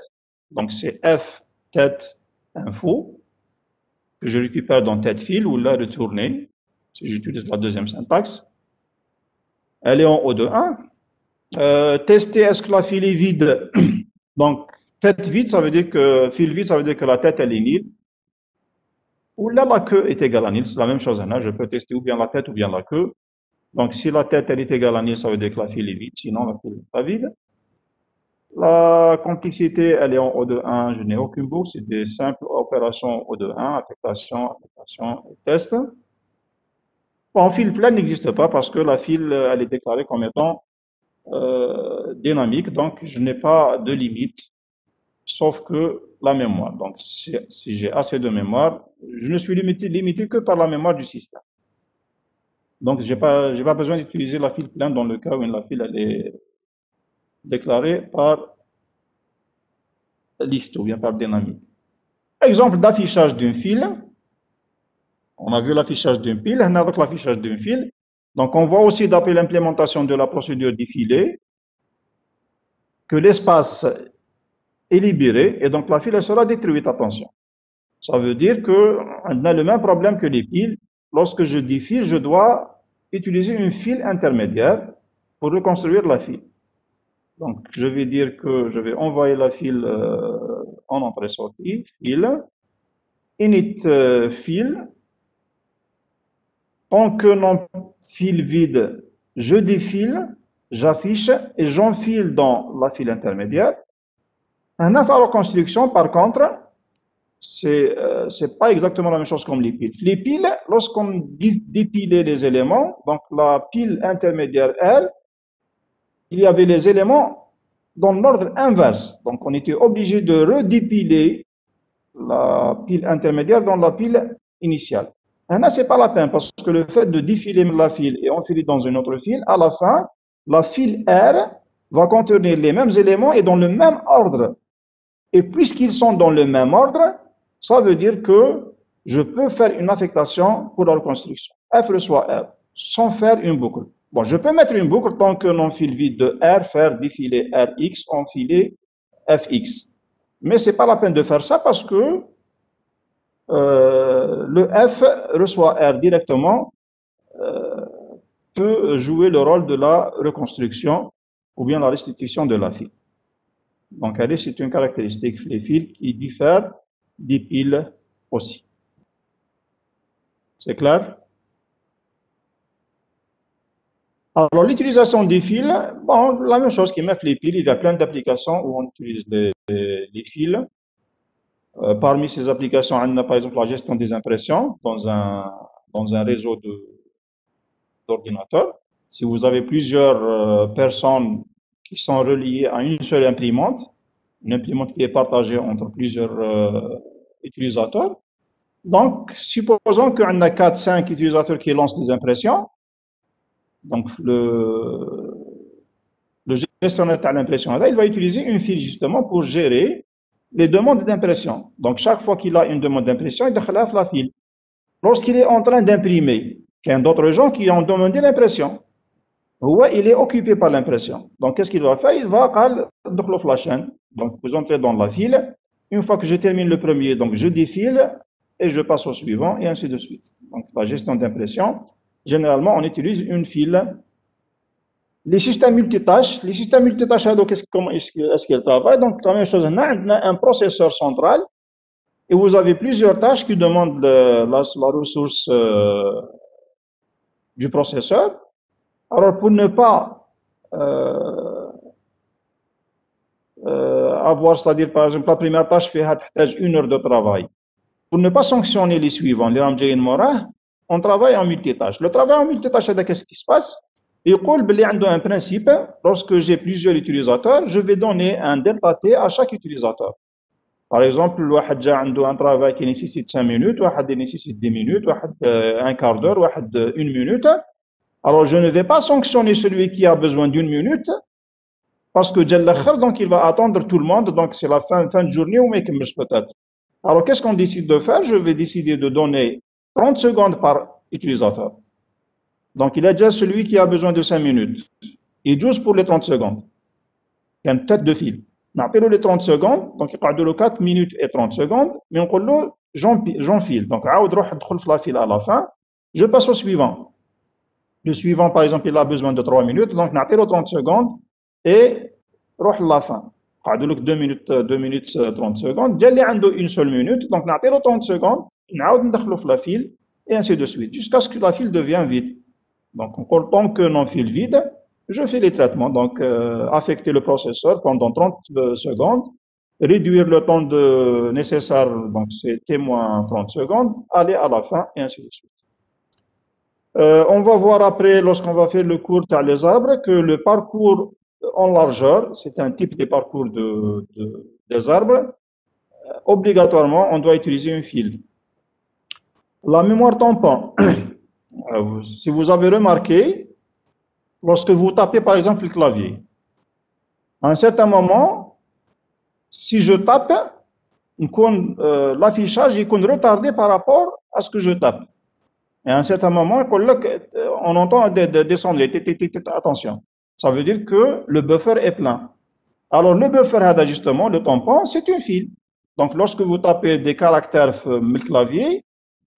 donc c'est F tête info, que je récupère dans tête fil ou la retourner, si j'utilise la deuxième syntaxe. Elle est en O de 1. Tester est-ce que la file est vide, donc tête vide, ça veut dire que fil vide, ça veut dire que la tête elle est nulle. Ou là, la queue est égale à nil, c'est la même chose. Hein. Je peux tester ou bien la tête ou bien la queue. Donc, si la tête elle est égale à nil, ça veut dire que la file est vide, sinon la file n'est pas vide. La complexité, elle est en O de 1, je n'ai aucune boucle, c'est des simples opérations O de 1, affectation et test. Bon, file plein n'existe pas parce que la file, elle est déclarée comme étant dynamique, donc je n'ai pas de limite, sauf que la mémoire. Donc, si j'ai assez de mémoire, je ne suis limité que par la mémoire du système. Donc, je n'ai pas besoin d'utiliser la file pleine dans le cas où la file elle est déclarée par liste ou bien par dynamique. Exemple d'affichage d'une file. On a vu l'affichage d'une pile, on a donc l'affichage d'une file. Donc, on voit aussi, d'après l'implémentation de la procédure défilée, que l'espace est libéré et donc la file elle sera détruite, attention. Ça veut dire qu'on a le même problème que les piles. Lorsque je défile, je dois utiliser une file intermédiaire pour reconstruire la file. Donc, je vais dire que je vais envoyer la file en entrée-sortie, file, init file. Tant que non file vide, je défile, j'affiche et j'enfile dans la file intermédiaire. Un info reconstruction, par contre, c'est pas exactement la même chose comme les piles. Les piles, lorsqu'on dépilait les éléments, donc la pile intermédiaire, elle, il y avait les éléments dans l'ordre inverse. Donc, on était obligé de redépiler la pile intermédiaire dans la pile initiale. Là, ce n'est pas la peine parce que le fait de défiler la file et enfiler dans une autre file, à la fin, la file R va contenir les mêmes éléments et dans le même ordre. Et puisqu'ils sont dans le même ordre, ça veut dire que je peux faire une affectation pour la reconstruction. F reçoit R, sans faire une boucle. Bon, je peux mettre une boucle tant que non file vide de R, faire défiler Rx, enfiler Fx. Mais ce n'est pas la peine de faire ça parce que le F reçoit R directement, peut jouer le rôle de la reconstruction ou bien la restitution de la file. Donc, c'est une caractéristique des files qui diffère des piles aussi. C'est clair? Alors, l'utilisation des fils, bon, la même chose qui met les piles, il y a plein d'applications où on utilise les fils. Parmi ces applications, on a par exemple la gestion des impressions dans un réseau d'ordinateurs. Si vous avez plusieurs personnes qui sont reliées à une seule imprimante, une imprimante qui est partagée entre plusieurs utilisateurs. Donc, supposons qu'on a 4-5 utilisateurs qui lancent des impressions. Donc, le gestionnaire de l'impression, il va utiliser une file justement pour gérer les demandes d'impression. Donc, chaque fois qu'il a une demande d'impression, il déclare la file. Lorsqu'il est en train d'imprimer, il y a d'autres gens qui ont demandé l'impression. il est occupé par l'impression. Donc, qu'est-ce qu'il va faire? Il va faire la chaîne. Donc, vous entrez dans la file. Une fois que je termine le premier, donc je défile et je passe au suivant et ainsi de suite. Donc, la gestion d'impression, généralement, on utilise une file. Les systèmes multitâches, comment est-ce qu'ils travaillent? Donc, la même chose, on a un processeur central et vous avez plusieurs tâches qui demandent la ressource du processeur. Alors, pour ne pas avoir, c'est-à-dire, par exemple, la première tâche fait 1 heure de travail. Pour ne pas sanctionner les suivants, les Ramjayin Morah, on travaille en multitâche. Le travail en multitâche, qu'est-ce qui se passe? Il y a un principe, lorsque j'ai plusieurs utilisateurs, je vais donner un delta T à chaque utilisateur. Par exemple, un travail qui nécessite 5 minutes, qui nécessite 10 minutes, un quart d'heure, une minute. Alors, je ne vais pas sanctionner celui qui a besoin d'une minute, parce que donc il va attendre tout le monde, donc c'est la fin de journée ou peut-être. Alors, qu'est-ce qu'on décide de faire? Je vais décider de donner 30 secondes par utilisateur. Donc, il y a déjà celui qui a besoin de 5 minutes. Et 12 pour les 30 secondes. Il y a une tête de fil. On a les 30 secondes, donc il parle de 4 minutes et 30 secondes, mais on dit j'enfile. Donc, à la fin, je passe au suivant. Le suivant, par exemple, il a besoin de 3 minutes, donc on a 30 secondes et à la fin. On a 2 minutes 30 secondes. Il y a une seule minute, donc on a 30 secondes, on a la file et ainsi de suite, jusqu'à ce que la file devienne vide. Donc, tant que non file vide, je fais les traitements. Donc, affecter le processeur pendant 30 secondes, réduire le temps nécessaire, donc c'est témoin 30 secondes, aller à la fin et ainsi de suite. On va voir après, lorsqu'on va faire le cours sur les arbres, que le parcours en largeur, c'est un type de parcours des arbres. Obligatoirement, on doit utiliser une file. La mémoire tampon. Si vous avez remarqué, lorsque vous tapez par exemple le clavier, à un certain moment, si je tape, l'affichage est retardé par rapport à ce que je tape. Et à un certain moment, on entend descendre, attention. Ça veut dire que le buffer est plein. Alors le buffer, justement, le tampon, c'est une file. Donc lorsque vous tapez des caractères le clavier,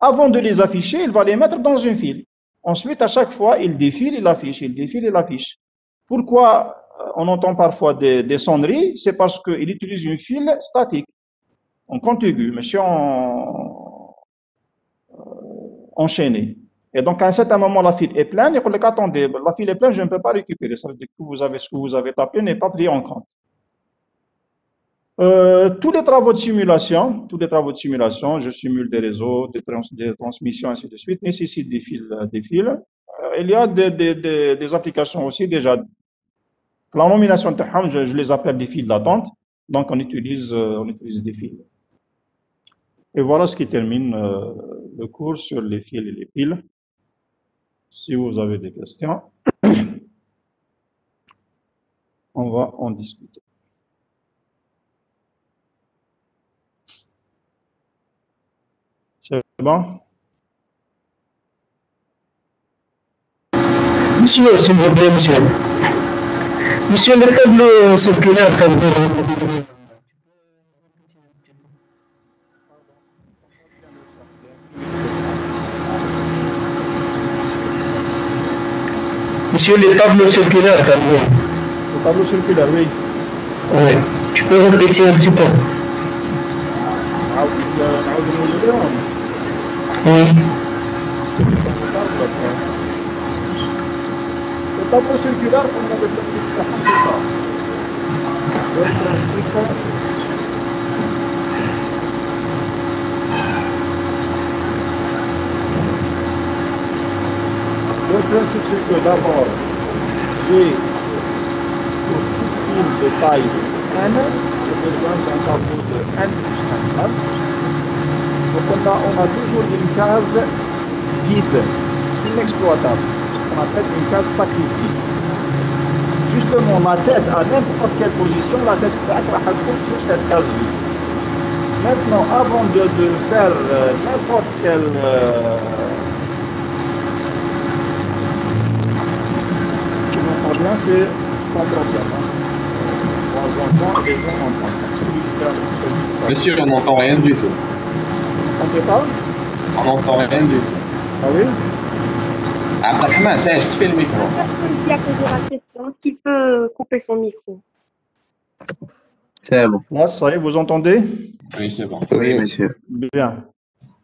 avant de les afficher, il va les mettre dans une file. Ensuite, à chaque fois, il défile, il affiche, il défile, il affiche. Pourquoi on entend parfois des sonneries? C'est parce qu'il utilise une file statique, en contigu, mais si enchaîné. Et donc, à un certain moment, la file est pleine, et pour le cas, attendez, la file est pleine, je ne peux pas récupérer. Ça veut dire que ce que vous avez tapé n'est pas pris en compte. Tous les travaux de simulation, je simule des réseaux, des transmissions, ainsi de suite, nécessitent des fils. Il y a des applications aussi déjà. La nomination de je les appelle des fils d'attente, donc on utilise des fils. Et voilà ce qui termine le cours sur les fils et les piles. Si vous avez des questions, on va en discuter. C'est bon? Monsieur, s'il vous plaît, monsieur. Monsieur, le tableau circulaire, Monsieur, le tableau circulaire, Le tableau circulaire, oui. Oui. Tu peux répéter un petit peu? Oui. Le tableau circulaire, on a le principe, c'est ça. Le principe, c'est que d'abord, j'ai pour toute file de taille n, j'ai besoin d'un tableau de n plus 1 case. Donc on a toujours une case vide, inexploitable, ce qu'on appelle une case sacrifiée. Justement, la tête à n'importe quelle position, la tête va être sur cette case vide. Maintenant, avant de faire n'importe quelle c'est ton problème. Hein. Moi, j'entends et les gens entendent. Celui qui a fait ça. Monsieur, on n'entend rien du tout. On ne peut pas? On n'entend rien du tout. Ah oui? Abdelrahman, tu fais le micro. Personne qui a posé la question, qui peut couper son micro. C'est bon. Là, ça y est, vous entendez? Oui, c'est bon. Oui, monsieur. Bien.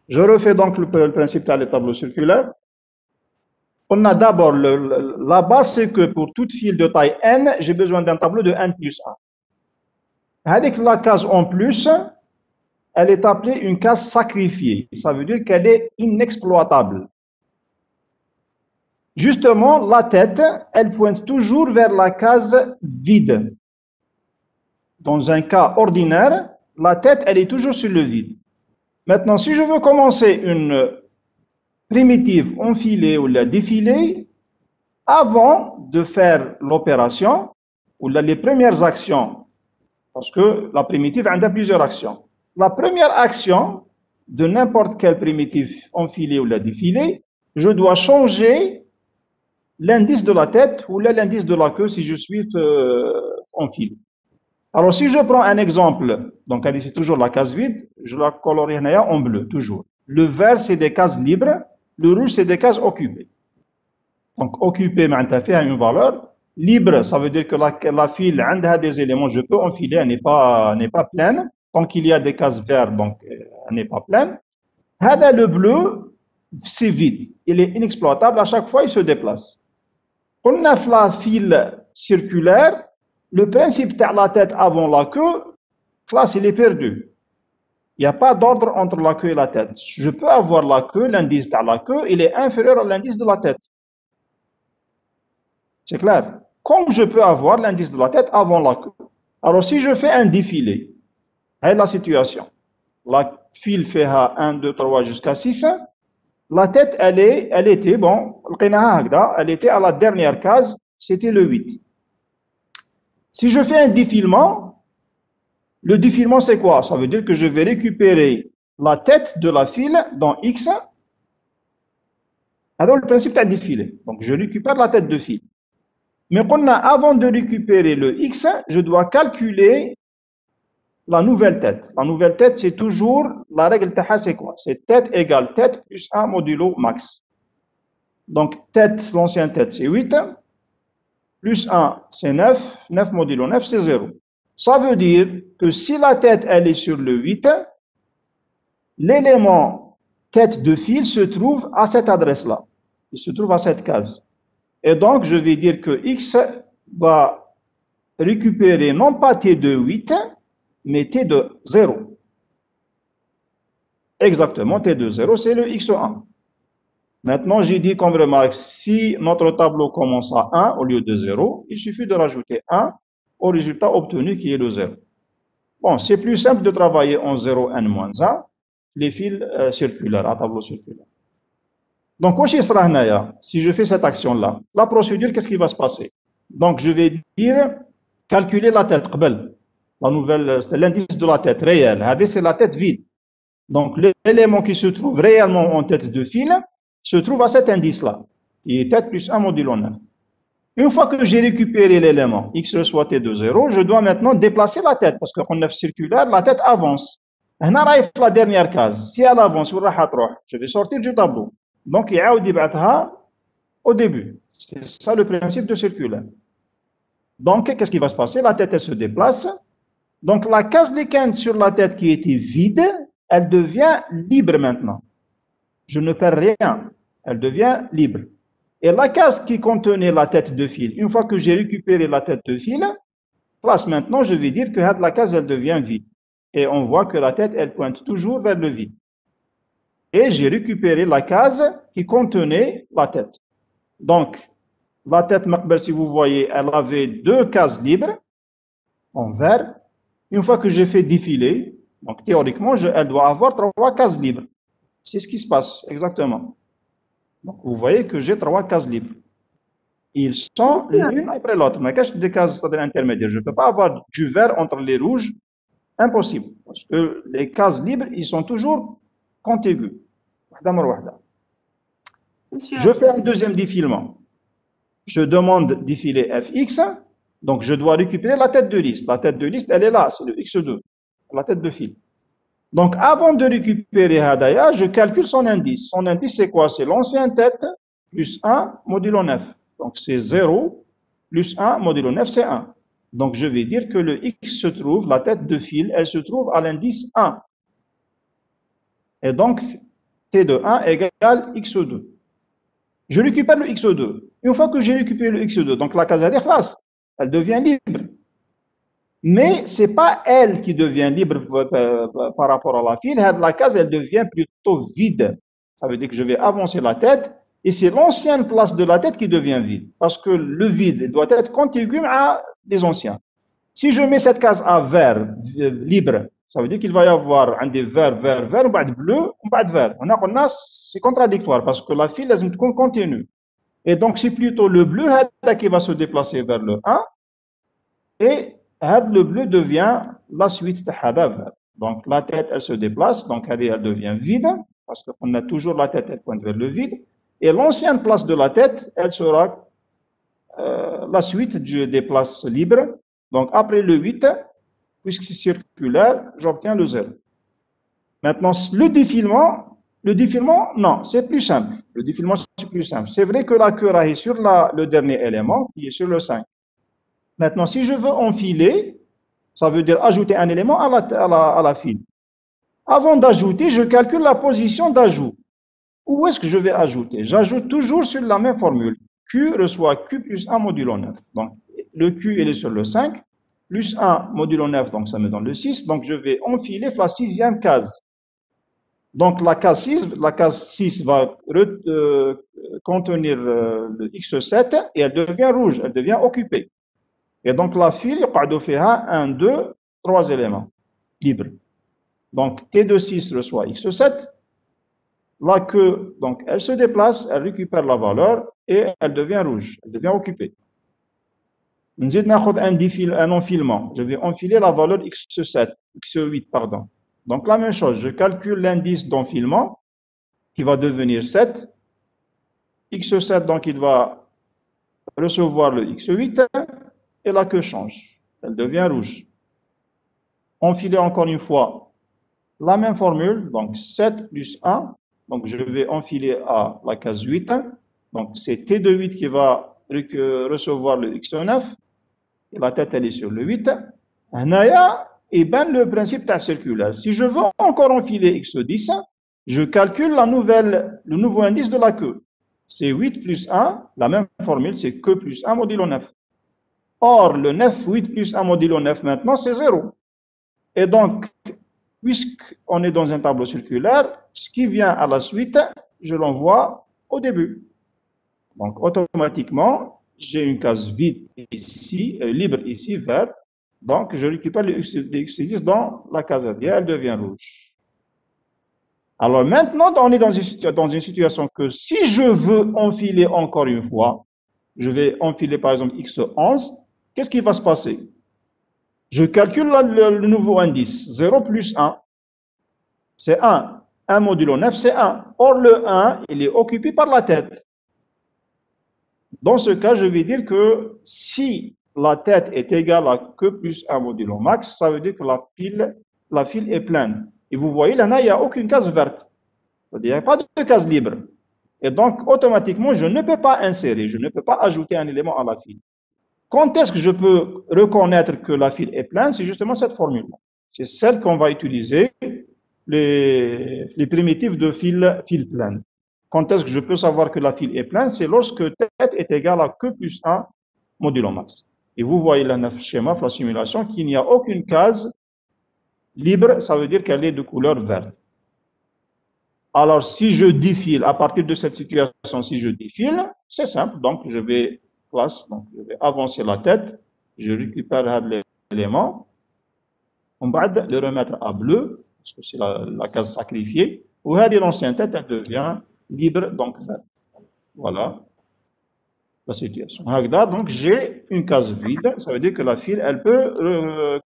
Je refais donc le principe des tableaux circulaires. On a d'abord, la base, c'est que pour toute file de taille n, j'ai besoin d'un tableau de n plus 1. Avec la case en plus, elle est appelée une case sacrifiée. Ça veut dire qu'elle est inexploitable. Justement, la tête, elle pointe toujours vers la case vide. Dans un cas ordinaire, la tête, elle est toujours sur le vide. Maintenant, si je veux commencer une primitive enfilée ou la défilée, avant de faire l'opération, ou les premières actions, parce que la primitive a plusieurs actions. La première action de n'importe quelle primitive enfilée ou la défilée, je dois changer l'indice de la tête ou l'indice de la queue si je suis enfilé. Alors, si je prends un exemple, donc c'est toujours la case vide, je la colorie en bleu, toujours. Le vert, c'est des cases libres, le rouge, c'est des cases occupées. Donc, occupé, a une valeur. Libre, ça veut dire que la file a des éléments, je peux enfiler, elle n'est pas pleine. Tant qu'il y a des cases vertes, donc elle n'est pas pleine. Le bleu, c'est vide, il est inexploitable, à chaque fois il se déplace. On a la file circulaire, le principe de la tête avant la queue, classe, il est perdu. Il n'y a pas d'ordre entre la queue et la tête. Je peux avoir la queue, l'indice de la queue, il est inférieur à l'indice de la tête. C'est clair? Comme je peux avoir l'indice de la tête avant la queue. Alors, si je fais un défilé, c'est la situation. La file fait 1, 2, 3 jusqu'à 6. La tête, elle était, bon, elle était à la dernière case, c'était le 8. Si je fais un défilement, le défilement, c'est quoi? Ça veut dire que je vais récupérer la tête de la file dans X. Alors, le principe est défilé. Donc, je récupère la tête de file. Mais avant de récupérer le X, je dois calculer la nouvelle tête. La nouvelle tête, c'est toujours, la règle taha, c'est quoi? C'est tête égale tête plus 1 modulo max. Donc, tête, l'ancienne tête, c'est 8. Plus 1, c'est 9. 9 modulo 9, c'est 0. Ça veut dire que si la tête, elle est sur le 8, l'élément tête de file se trouve à cette adresse-là. Il se trouve à cette case. Et donc, je vais dire que X va récupérer non pas T de 8, mais T de 0. Exactement, T de 0, c'est le X1. Maintenant, j'ai dit comme remarque, si notre tableau commence à 1 au lieu de 0, il suffit de rajouter 1 au résultat obtenu qui est le 0. Bon, c'est plus simple de travailler en 0, n-1, les fils circulaires, à tableau circulaire. Donc, si je fais cette action-là, la procédure, qu'est-ce qui va se passer? Donc, je vais dire, calculer la tête, la nouvelle, c'est l'indice de la tête réelle. C'est la tête vide. Donc, l'élément qui se trouve réellement en tête de file se trouve à cet indice-là, qui est tête plus 1 modulo 9. Une fois que j'ai récupéré l'élément, x reçoit t de 0, je dois maintenant déplacer la tête, parce qu'en 9 circulaire, la tête avance. La dernière case, si elle avance, je vais sortir du tableau. Donc, il y a au début. C'est ça le principe de circulaire. Donc, qu'est-ce qui va se passer? La tête, elle se déplace. Donc, la case liquide sur la tête qui était vide, elle devient libre maintenant. Je ne perds rien. Elle devient libre. Et la case qui contenait la tête de fil, une fois que j'ai récupéré la tête de fil, place maintenant, je vais dire que la case, elle devient vide. Et on voit que la tête, elle pointe toujours vers le vide. Et j'ai récupéré la case qui contenait la tête. Donc, la tête, si vous voyez, elle avait 2 cases libres en vert. Une fois que j'ai fait défiler, donc théoriquement, elle doit avoir 3 cases libres. C'est ce qui se passe, exactement. Donc, vous voyez que j'ai 3 cases libres. Ils sont l'une après l'autre. Mais qu'est-ce que des cases intermédiaires? Je ne peux pas avoir du vert entre les rouges. Impossible. Parce que les cases libres, ils sont toujours contigus. Je fais un deuxième défilement. je demande défiler fx, donc je dois récupérer la tête de liste. La tête de liste, elle est là, c'est le x2, la tête de fil. Donc avant de récupérer Hadaya, je calcule son indice. Son indice, c'est quoi? C'est l'ancienne tête plus 1 modulo 9. Donc c'est 0 plus 1 modulo 9, c'est 1. Donc je vais dire que le x se trouve, la tête de fil, elle se trouve à l'indice 1. Et donc, t de 1 égale x2. Je récupère le x2. Une fois que j'ai récupéré le x2, donc la case classe, elle devient libre. Mais ce n'est pas elle qui devient libre par rapport à la file. La case, elle devient plutôt vide. Ça veut dire que je vais avancer la tête et c'est l'ancienne place de la tête qui devient vide. Parce que le vide doit être contigu à des anciens. Si je mets cette case à vert, libre, ça veut dire qu'il va y avoir un des vert, vert, vert, un bleu, un vert. C'est contradictoire parce que la file, elle continue. Et donc, c'est plutôt le bleu qui va se déplacer vers le 1 et le bleu devient la suite de Hada. Donc, la tête, elle se déplace, donc elle devient vide parce qu'on a toujours la tête, elle pointe vers le vide. Et l'ancienne place de la tête, elle sera la suite des places libres. Donc, après le 8, puisque c'est circulaire, j'obtiens le 0. Maintenant, le défilement, non, c'est plus simple. Le défilement, c'est plus simple. C'est vrai que la queue est sur le dernier élément, qui est sur le 5. Maintenant, si je veux enfiler, ça veut dire ajouter un élément à la file. Avant d'ajouter, je calcule la position d'ajout. Où est-ce que je vais ajouter? J'ajoute toujours sur la même formule. Q reçoit Q plus 1 modulo 9. Donc, le Q, il est sur le 5, plus 1 modulo 9, donc ça me donne le 6. Donc, je vais enfiler la sixième case. Donc, la case 6 va contenir le X7 et elle devient rouge, elle devient occupée. Et donc, la file, il y a 1, 2, 3 éléments libres. Donc, T de 6 reçoit X7. La queue, donc, elle se déplace, elle récupère la valeur et elle devient rouge, elle devient occupée. Nous avons un enfilement. Je vais enfiler la valeur X7, X8, pardon. Donc, la même chose, je calcule l'indice d'enfilement qui va devenir 7. X7, donc, il va recevoir le X8 et la queue change. Elle devient rouge. Enfiler encore une fois la même formule, donc 7 plus 1. Donc, je vais enfiler à la case 8. Donc, c'est T de 8 qui va recevoir le X9. La tête, elle est sur le 8. Et bien le principe circulaire. Si je veux encore enfiler X10, je calcule le nouveau indice de la queue. C'est 8 plus 1, la même formule, c'est que plus 1 modulo 9. Or, le 9, 8 plus 1 modulo 9 maintenant, c'est 0. Et donc, puisqu'on est dans un tableau circulaire, ce qui vient à la suite, je l'envoie au début. Donc, automatiquement, j'ai une case vide ici, libre ici, verte. Donc, je récupère le X10 dans la case arrière, elle devient rouge. Alors maintenant, on est dans une situation que si je veux enfiler encore une fois, je vais enfiler par exemple X11, qu'est-ce qui va se passer? Je calcule le nouveau indice, 0 plus 1, c'est 1. 1 modulo 9, c'est 1. Or, le 1, il est occupé par la tête. Dans ce cas, je vais dire que si la tête est égale à que plus 1 modulo max, ça veut dire que la file est pleine. Et vous voyez, là, il n'y a aucune case verte. Il n'y a pas de case libre. Et donc, automatiquement, je ne peux pas insérer, je ne peux pas ajouter un élément à la file. Quand est-ce que je peux reconnaître que la file est pleine? C'est justement cette formule. C'est celle qu'on va utiliser, les primitives de file pleine. Quand est-ce que je peux savoir que la file est pleine? C'est lorsque tête est égale à que plus 1 modulo max. Et vous voyez là, le schéma, la simulation, qu'il n'y a aucune case libre, ça veut dire qu'elle est de couleur verte. Alors, si je défile, à partir de cette situation, si je défile, c'est simple. Donc, je vais avancer la tête, je récupère l'élément, on va le remettre à bleu, parce que c'est la case sacrifiée, ou l'ancienne tête, elle devient libre, donc verte. Voilà la situation. Donc, j'ai une case vide, ça veut dire que la file, elle peut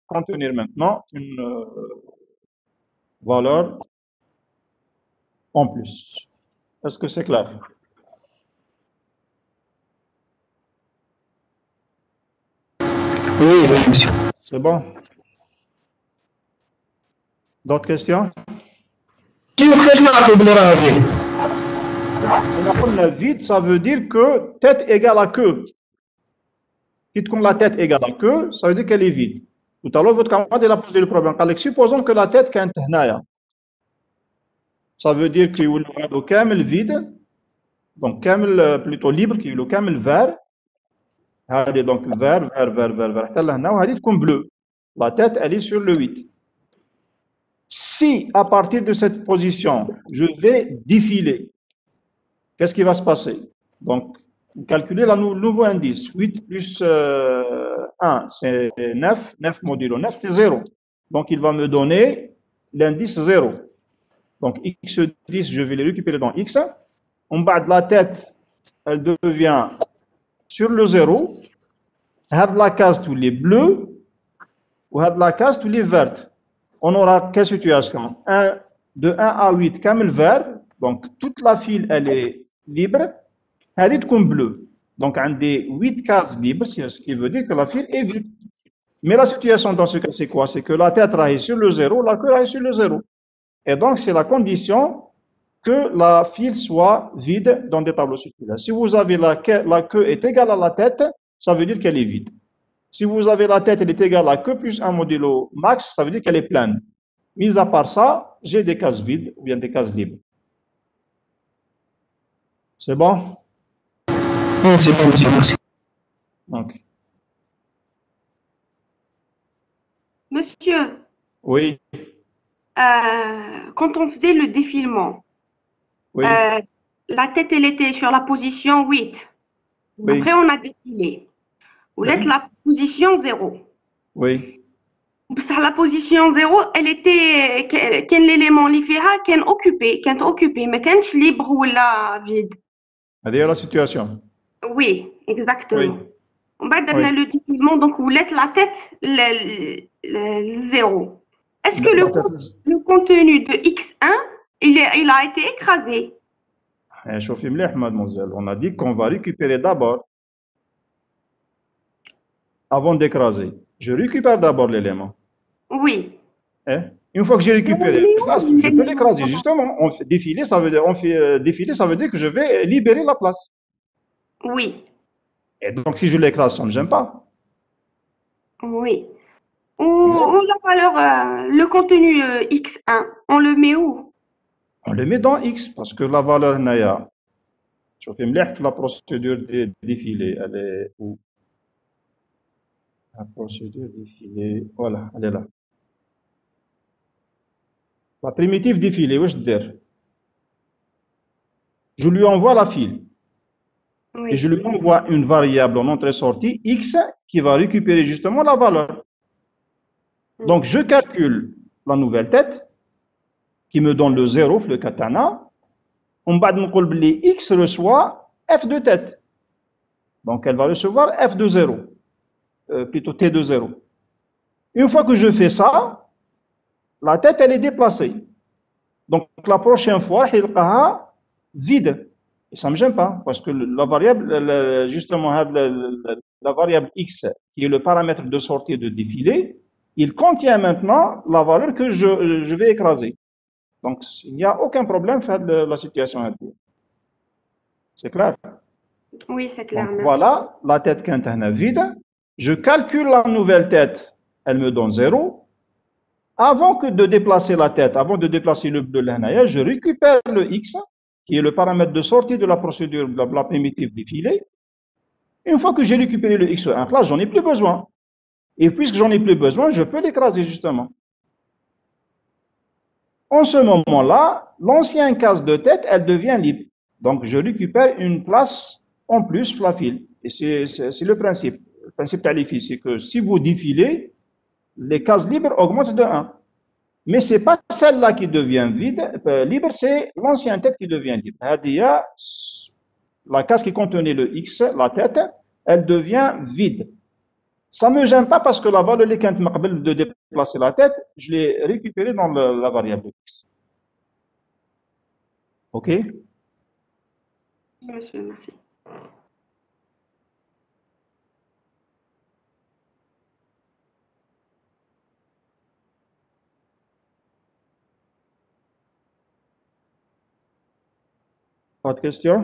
contenir maintenant une valeur en plus. Est-ce que c'est clair? Oui, oui, monsieur. C'est bon. D'autres questions? كيفاش نعرفوا بلي راه فيه؟ On a vide, ça veut dire que tête égale à queue. Quitte qu'on la tête égale à queue, ça veut dire qu'elle est vide. Tout à l'heure, votre camarade il a posé le problème. Supposons que la tête est هنايا. Ça veut dire qu'il y a le camel vide, donc camel plutôt libre, qu'il y a le camel vert. Donc vert, vert, vert, vert, vert. حتى لهنا وهذه تكون bleu. La tête, elle est sur le 8. Si à partir de cette position, je vais défiler, qu'est-ce qui va se passer? Donc, calculer le nouveau indice. 8 plus 1, c'est 9. 9 modulo 9, c'est 0. Donc, il va me donner l'indice 0. Donc, x10, je vais le récupérer dans x. En bas de la tête, elle devient sur le 0. La case, tous les bleus. Ou la case, tous les verts. On aura quelle situation? De 1 à 8, camel vert. Donc, toute la file, elle est libre. Elle est comme bleue. Donc, on a des 8 cases libres, ce qui veut dire que la file est vide. Mais la situation dans ce cas, c'est quoi? C'est que la tête est sur le 0, la queue est sur le 0. Et donc, c'est la condition que la file soit vide dans des tableaux circulaires. Si vous avez la queue est égale à la tête, ça veut dire qu'elle est vide. Si vous avez la tête, elle est égale à queue plus un modulo max, ça veut dire qu'elle est pleine. Mis à part ça, j'ai des cases vides ou bien des cases libres. C'est bon? Oui, c'est bon, monsieur, merci. Donc, Monsieur, oui, quand on faisait le défilement, oui, la tête, elle était sur la position 8. oui, Après, on a défilé. Vous êtes la position 0. oui. La position 0, elle était quel élément li fiha كان occupé, mais كانش libre ou la vide. C'est la situation. Oui, exactement. Oui. On va Oui. donner le défilement, donc vous êtes la tête le 0. Est-ce que le contenu de X1, il a été écrasé? Chauffez مليح, mademoiselle. On a dit qu'on va récupérer d'abord avant d'écraser. Je récupère d'abord l'élément. Oui. Une fois que j'ai récupéré, je peux l'écraser. Justement, on fait défiler, ça veut dire, défiler, ça veut dire que je vais libérer la place. Oui. Et donc, si je l'écrase, ça ne me gêne pas. Oui. On la valeur, le contenu X1, on le met où? On le met dans X, parce que la valeur Naya, je fais la procédure de défilé, elle est où? La procédure défilé, voilà, elle est là. La primitive défilé, où je dire? Je lui envoie la file. Oui. Et je lui envoie une variable en entrée-sortie, X, qui va récupérer justement la valeur. Donc, je calcule la nouvelle tête, qui me donne le 0, le katana. On va dire X reçoit F de tête. Donc, elle va recevoir F de 0, plutôt T de 0. Une fois que je fais ça, la tête, elle est déplacée. Donc, la prochaine fois, elle sera vide. Et ça ne me gêne pas, parce que la variable, justement, la variable X, qui est le paramètre de sortie et de défilé, il contient maintenant la valeur que je vais écraser. Donc, il n'y a aucun problème faire de la situation actuelle. C'est clair? Oui, c'est clair. Donc, voilà, la tête qui est vide. Je calcule la nouvelle tête, elle me donne 0. Avant de déplacer la tête, avant de déplacer le bleu, je récupère le X, qui est le paramètre de sortie de la procédure de la primitive défilée. Une fois que j'ai récupéré le X1, là, j'en ai plus besoin. Et puisque j'en ai plus besoin, je peux l'écraser justement. En ce moment-là, l'ancienne case de tête, elle devient libre. Donc, je récupère une place en plus, la file. Et c'est le principe. Le principe talifi, c'est que si vous défilez, les cases libres augmentent de 1. Mais ce n'est pas celle-là qui devient libre, c'est l'ancienne tête qui devient libre. La case qui contenait le X, la tête, elle devient vide. Ça ne me gêne pas parce que la valeur de déplacer la tête, je l'ai récupérée dans la variable X. OK? Monsieur, merci. Pas de questions?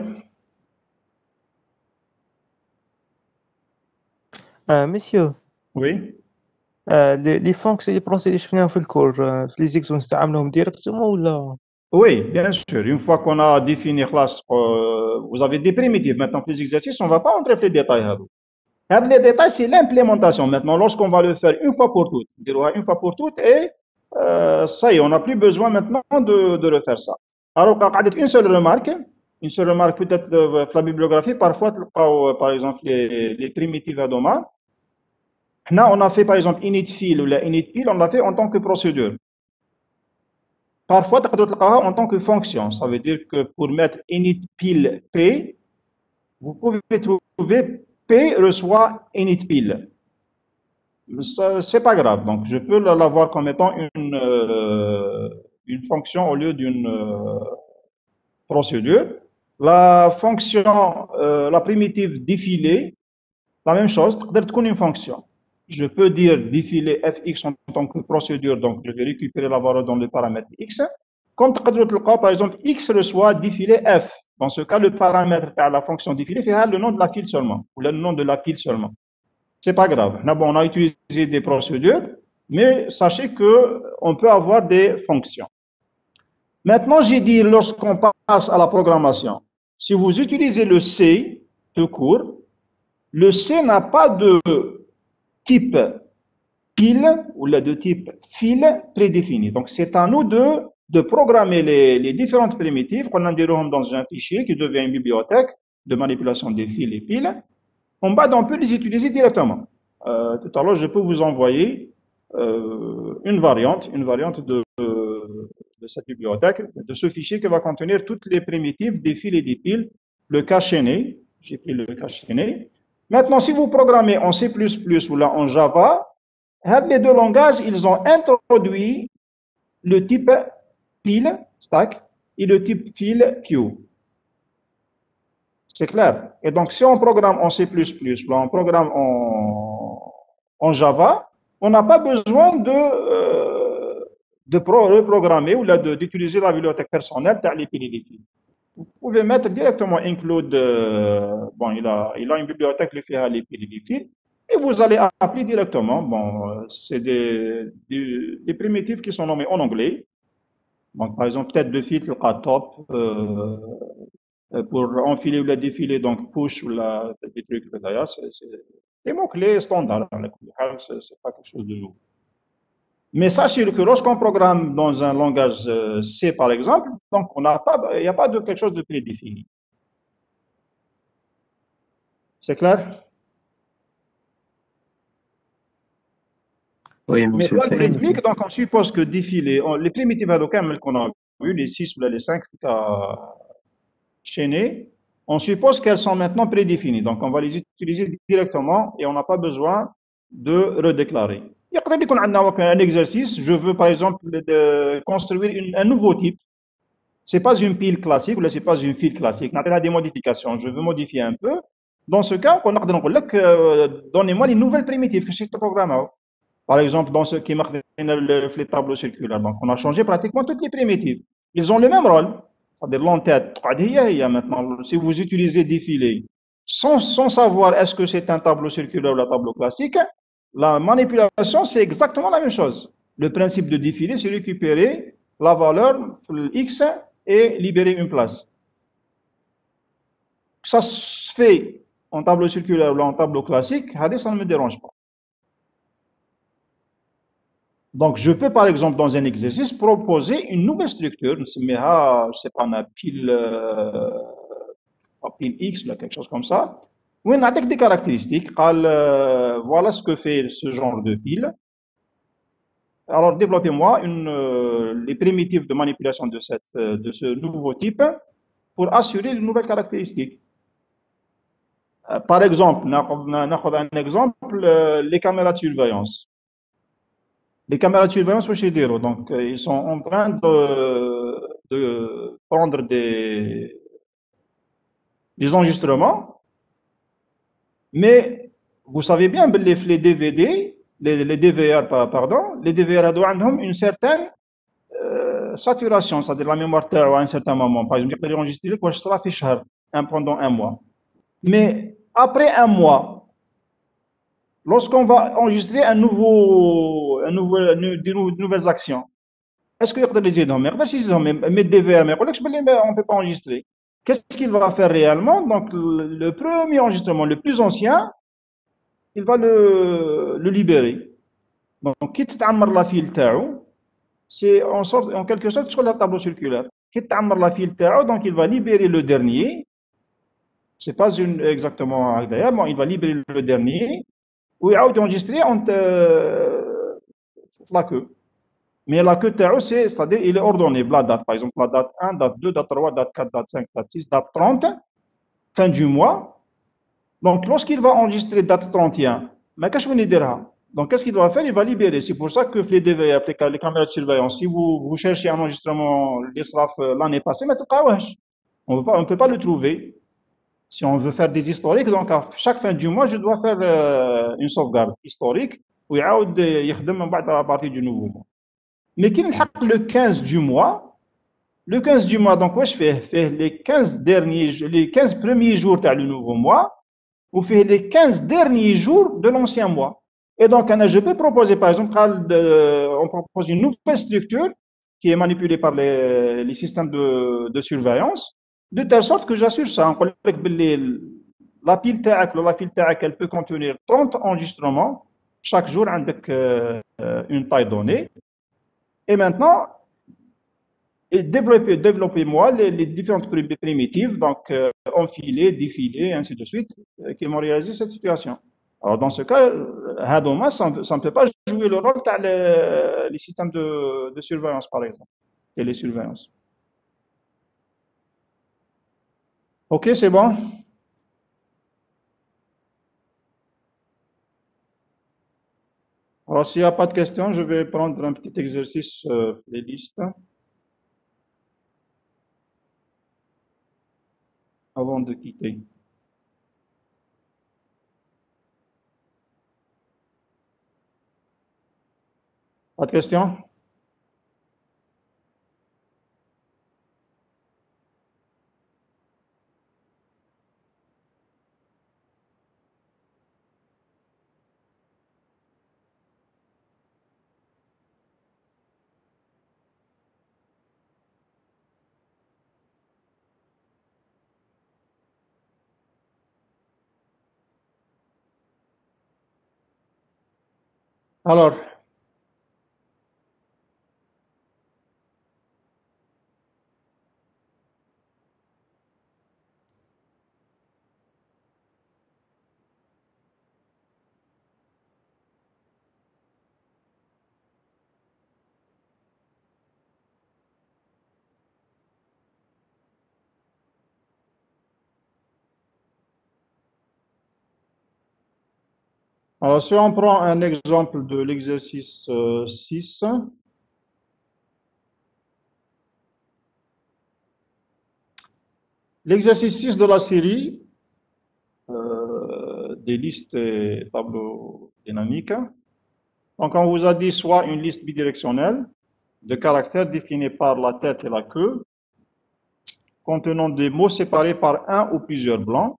Monsieur, Oui. les fonctions et les procédés شفناهم في الكور في les exos نستعملهم directement ولا Oui, bien sûr. Une fois qu'on a défini classe, vous avez des primitives. Maintenant, les exercices, on ne va pas entrer dans les détails. Les détails, c'est l'implémentation. Maintenant, lorsqu'on va le faire une fois pour toutes, une fois pour toutes, et ça y est, on n'a plus besoin maintenant de refaire ça. Alors, une seule remarque peut-être dans la bibliographie, parfois, par exemple, les primitives à domaine. Là, on a fait par exemple init-fill ou la init-pill, on l'a fait en tant que procédure. Parfois, tu peux en tant que fonction. Ça veut dire que pour mettre init-pill P, vous pouvez trouver P reçoit init-pill. C'est pas grave. Donc, je peux l'avoir comme étant une fonction au lieu d'une procédure. La fonction, la primitive défilé, la même chose, tu peux une fonction. Je peux dire défiler fx en tant que procédure, donc je vais récupérer la valeur dans le paramètre x. Comme par exemple, x reçoit défilé f. Dans ce cas, le paramètre de la fonction défilé fait le nom de la file seulement, ou le nom de la pile seulement. C'est pas grave. Là, bon, on a utilisé des procédures, mais sachez qu'on peut avoir des fonctions. Maintenant, j'ai dit, lorsqu'on passe à la programmation, si vous utilisez le C tout court, le C n'a pas de type pile ou de type file prédéfini. Donc, c'est à nous de programmer les différentes primitives qu'on a dans un fichier qui devient une bibliothèque de manipulation des fils et piles. On peut les utiliser directement. Tout à l'heure, je peux vous envoyer une variante de cette bibliothèque, de ce fichier qui va contenir toutes les primitives des fils et des piles, le cas chaîné. J'ai pris le cas chaîné. Maintenant, si vous programmez en C++ ou là en Java, les deux langages, ils ont introduit le type pile, stack, et le type file, queue. C'est clair. Et donc, si on programme en C++, là, on programme en Java, on n'a pas besoin de reprogrammer ou d'utiliser la bibliothèque personnelle, les piles et les fils. Vous pouvez mettre directement include, bon, il a une bibliothèque qui fait les piles et les fils, et vous allez appeler directement. Bon, c'est des primitives qui sont nommées en anglais. Donc, par exemple, tête de fil, top, pour enfiler ou la défiler, donc push ou des trucs d'ailleurs, c'est des mots-clés standards. C'est pas quelque chose de nouveau. Mais sachez que lorsqu'on programme dans un langage C, par exemple, donc il n'y a pas de quelque chose de prédéfini. C'est clair? Oui, monsieur. Mais donc on suppose que défiler, les primitives qu'on a vues, les 6 ou les 5 chaînées, on suppose qu'elles sont maintenant prédéfinies. Donc on va les utiliser directement et on n'a pas besoin de redéclarer. Il y a un exercice, je veux par exemple construire un nouveau type. Ce n'est pas une pile classique ou ce n'est pas une file classique. On a des modifications. Je veux modifier un peu. Dans ce cas, on a donnez-moi les nouvelles primitives que je programme. Par exemple, dans ce qui marque les tableaux circulaires. Donc, on a changé pratiquement toutes les primitives. Ils ont le même rôle. C'est-à-dire l'entête. Maintenant, si vous utilisez défilé sans savoir est-ce que c'est un tableau circulaire ou un tableau classique, la manipulation, c'est exactement la même chose. Le principe de défilé, c'est récupérer la valeur X et libérer une place. Ça se fait en tableau circulaire ou en tableau classique, ça ne me dérange pas. Donc, je peux, par exemple, dans un exercice, proposer une nouvelle structure, je ne sais pas, une pile X, quelque chose comme ça, où on a des caractéristiques. Voilà ce que fait ce genre de pile. Alors, développez-moi les primitives de manipulation de ce nouveau type pour assurer les nouvelles caractéristiques. Par exemple, un exemple, les caméras de surveillance. Les caméras de surveillance au Chidero, donc ils sont en train de prendre des enregistrements, mais vous savez bien, les DVD, les DVR, pardon, les DVR ont une certaine saturation, c'est-à-dire la mémoire تاعو à un certain moment. Par exemple, il peut enregistrer لك واش صرا في شهر pendant un mois. Mais après un mois, lorsqu'on va enregistrer de nouvelles actions, est-ce qu'il يقدر يزيدهم؟ ما يقدرش يزيدهم. Mais DVR ما يقولكش باللي on ne peut pas enregistrer. Qu'est-ce qu'il va faire réellement? Donc le premier enregistrement, le plus ancien, il va le libérer. Donc كي تتعمر لا فيل تاعو، c'est en quelque sorte sur le tableau circulaire. كي تتعمر لا فيل تاعو، donc il va libérer le dernier. C'est pas exactement هكذايا، bon il va libérer le dernier ويعاود enregistrer la queue. Mais la queue تاعو c'est-à-dire il est ordonné بلا date. Par exemple la date 1, date 2, date 3, date 4, date 5, date 6, date 30, fin du mois. Donc lorsqu'il va enregistrer date 31, ما كاش وين يديرها. Donc qu'est-ce qu'il va faire? Il va libérer. C'est pour ça que les DVR, les caméras de surveillance, si vous cherchez un enregistrement l'ISRAF l'année passée, on ne peut pas le trouver. Si on veut faire des historiques, donc à chaque fin du mois, je dois faire une sauvegarde historique où il y a à partir du nouveau mois. Mais qu'il le 15 du mois, donc quoi je fais les 15 premiers jours du nouveau mois ou fait les 15 derniers jours de l'ancien mois. Et donc, je peux proposer, par exemple, on propose une nouvelle structure qui est manipulée par les systèmes de surveillance, de telle sorte que j'assure ça. La pile TAC, elle peut contenir 30 enregistrements chaque jour avec une taille donnée. Et maintenant, développez-moi les différentes primitives, donc enfilées, défilées, ainsi de suite, qui vont réaliser cette situation. Alors dans ce cas, ça ne peut pas jouer le rôle dans les systèmes de surveillance, par exemple, télésurveillance. Ok, c'est bon? Alors s'il n'y a pas de questions, je vais prendre un petit exercice des listes avant de quitter. Pas de questions? Alors, si on prend un exemple de l'exercice 6, l'exercice 6 de la série des listes et tableaux dynamiques. Donc, on vous a dit soit une liste bidirectionnelle de caractères définis par la tête et la queue, contenant des mots séparés par un ou plusieurs blancs.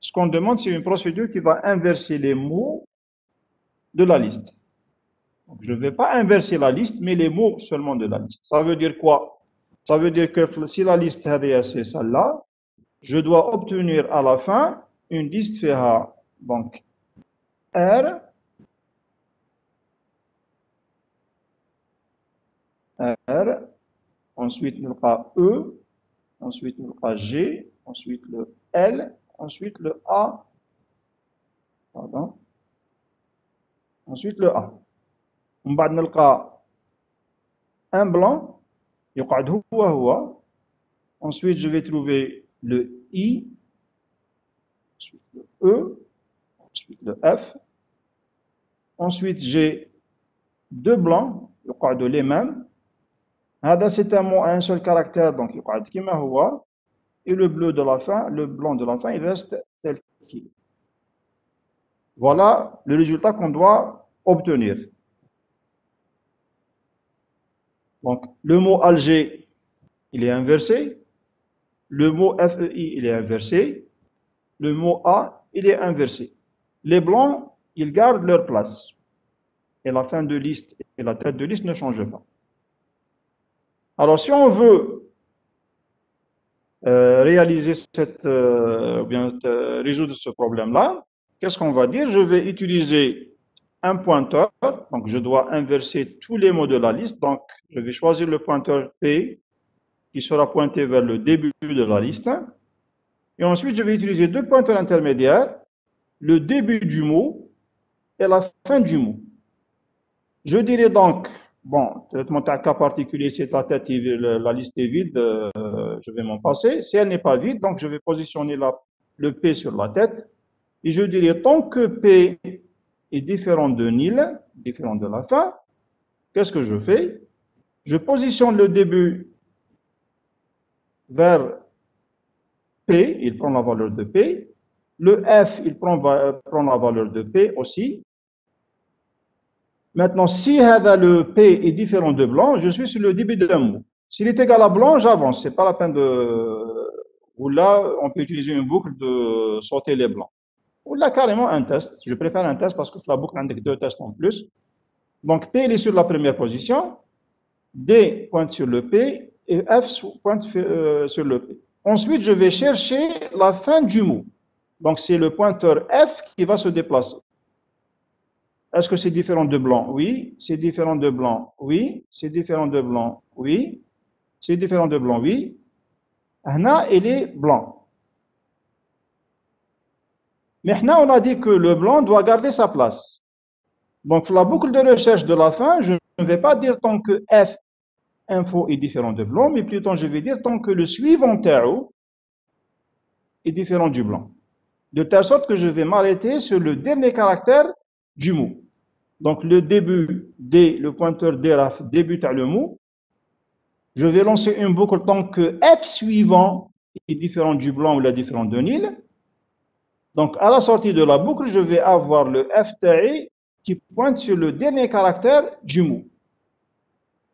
Ce qu'on demande, c'est une procédure qui va inverser les mots de la liste. Donc, je ne vais pas inverser la liste, mais les mots seulement de la liste. Ça veut dire quoi? Ça veut dire que si la liste c'est celle-là, je dois obtenir à la fin une liste فيها donc R, ensuite le E, ensuite le G, ensuite le L, ensuite le A, pardon, ensuite le A. On va نلقى un blanc يقعد هو. Ensuite je vais trouver le I, ensuite le E, ensuite le F. Ensuite j'ai deux blancs يقعد les mêmes. هذا c'est un mot à un seul caractère, donc يقعد كما هو. Et le bleu de la fin, le blanc de la fin, il reste tel qu'il est. Voilà le résultat qu'on doit obtenir. Donc, le mot Alger, il est inversé. Le mot FEI, il est inversé. Le mot A, il est inversé. Les blancs, ils gardent leur place. Et la fin de liste et la tête de liste ne changent pas. Alors, si on veut réaliser résoudre ce problème-là, qu'est-ce qu'on va dire? Je vais utiliser un pointeur, donc je dois inverser tous les mots de la liste, donc je vais choisir le pointeur P qui sera pointé vers le début de la liste, et ensuite je vais utiliser deux pointeurs intermédiaires, le début du mot et la fin du mot. Je dirais donc, bon, traitement d'un cas particulier, c'est la tête, la liste est vide, je vais m'en passer. Si elle n'est pas vide, donc je vais positionner le P sur la tête, et je dirais tant que P est différent de nil, différent de la fin, qu'est-ce que je fais? Je positionne le début vers P, il prend la valeur de P. Le F, il prend la valeur de P aussi. Maintenant, si le P est différent de blanc, je suis sur le début d'un mot. S'il est égal à blanc, j'avance. Ce n'est pas la peine de... Ou là, on peut utiliser une boucle de sauter les blancs. Ou là, carrément un test. Je préfère un test parce que la boucle a deux tests en plus. Donc, P, il est sur la première position. D pointe sur le P et F pointe sur le P. Ensuite, je vais chercher la fin du mot. Donc, c'est le pointeur F qui va se déplacer. Est-ce que c'est différent de blanc? Oui. C'est différent de blanc? Oui. C'est différent de blanc? Oui. C'est différent de blanc? Oui. Là, il est blanc. Maintenant, on a dit que le blanc doit garder sa place. Donc, la boucle de recherche de la fin, je ne vais pas dire tant que F info est différent de blanc, mais plutôt je vais dire tant que le suivant TAO est différent du blanc. De telle sorte que je vais m'arrêter sur le dernier caractère du mot. Donc, le début D, le pointeur DRAF débute à le mot. Je vais lancer une boucle tant que F suivant est différent du blanc ou la différent de nil. Donc, à la sortie de la boucle, je vais avoir le FTI qui pointe sur le dernier caractère du mot.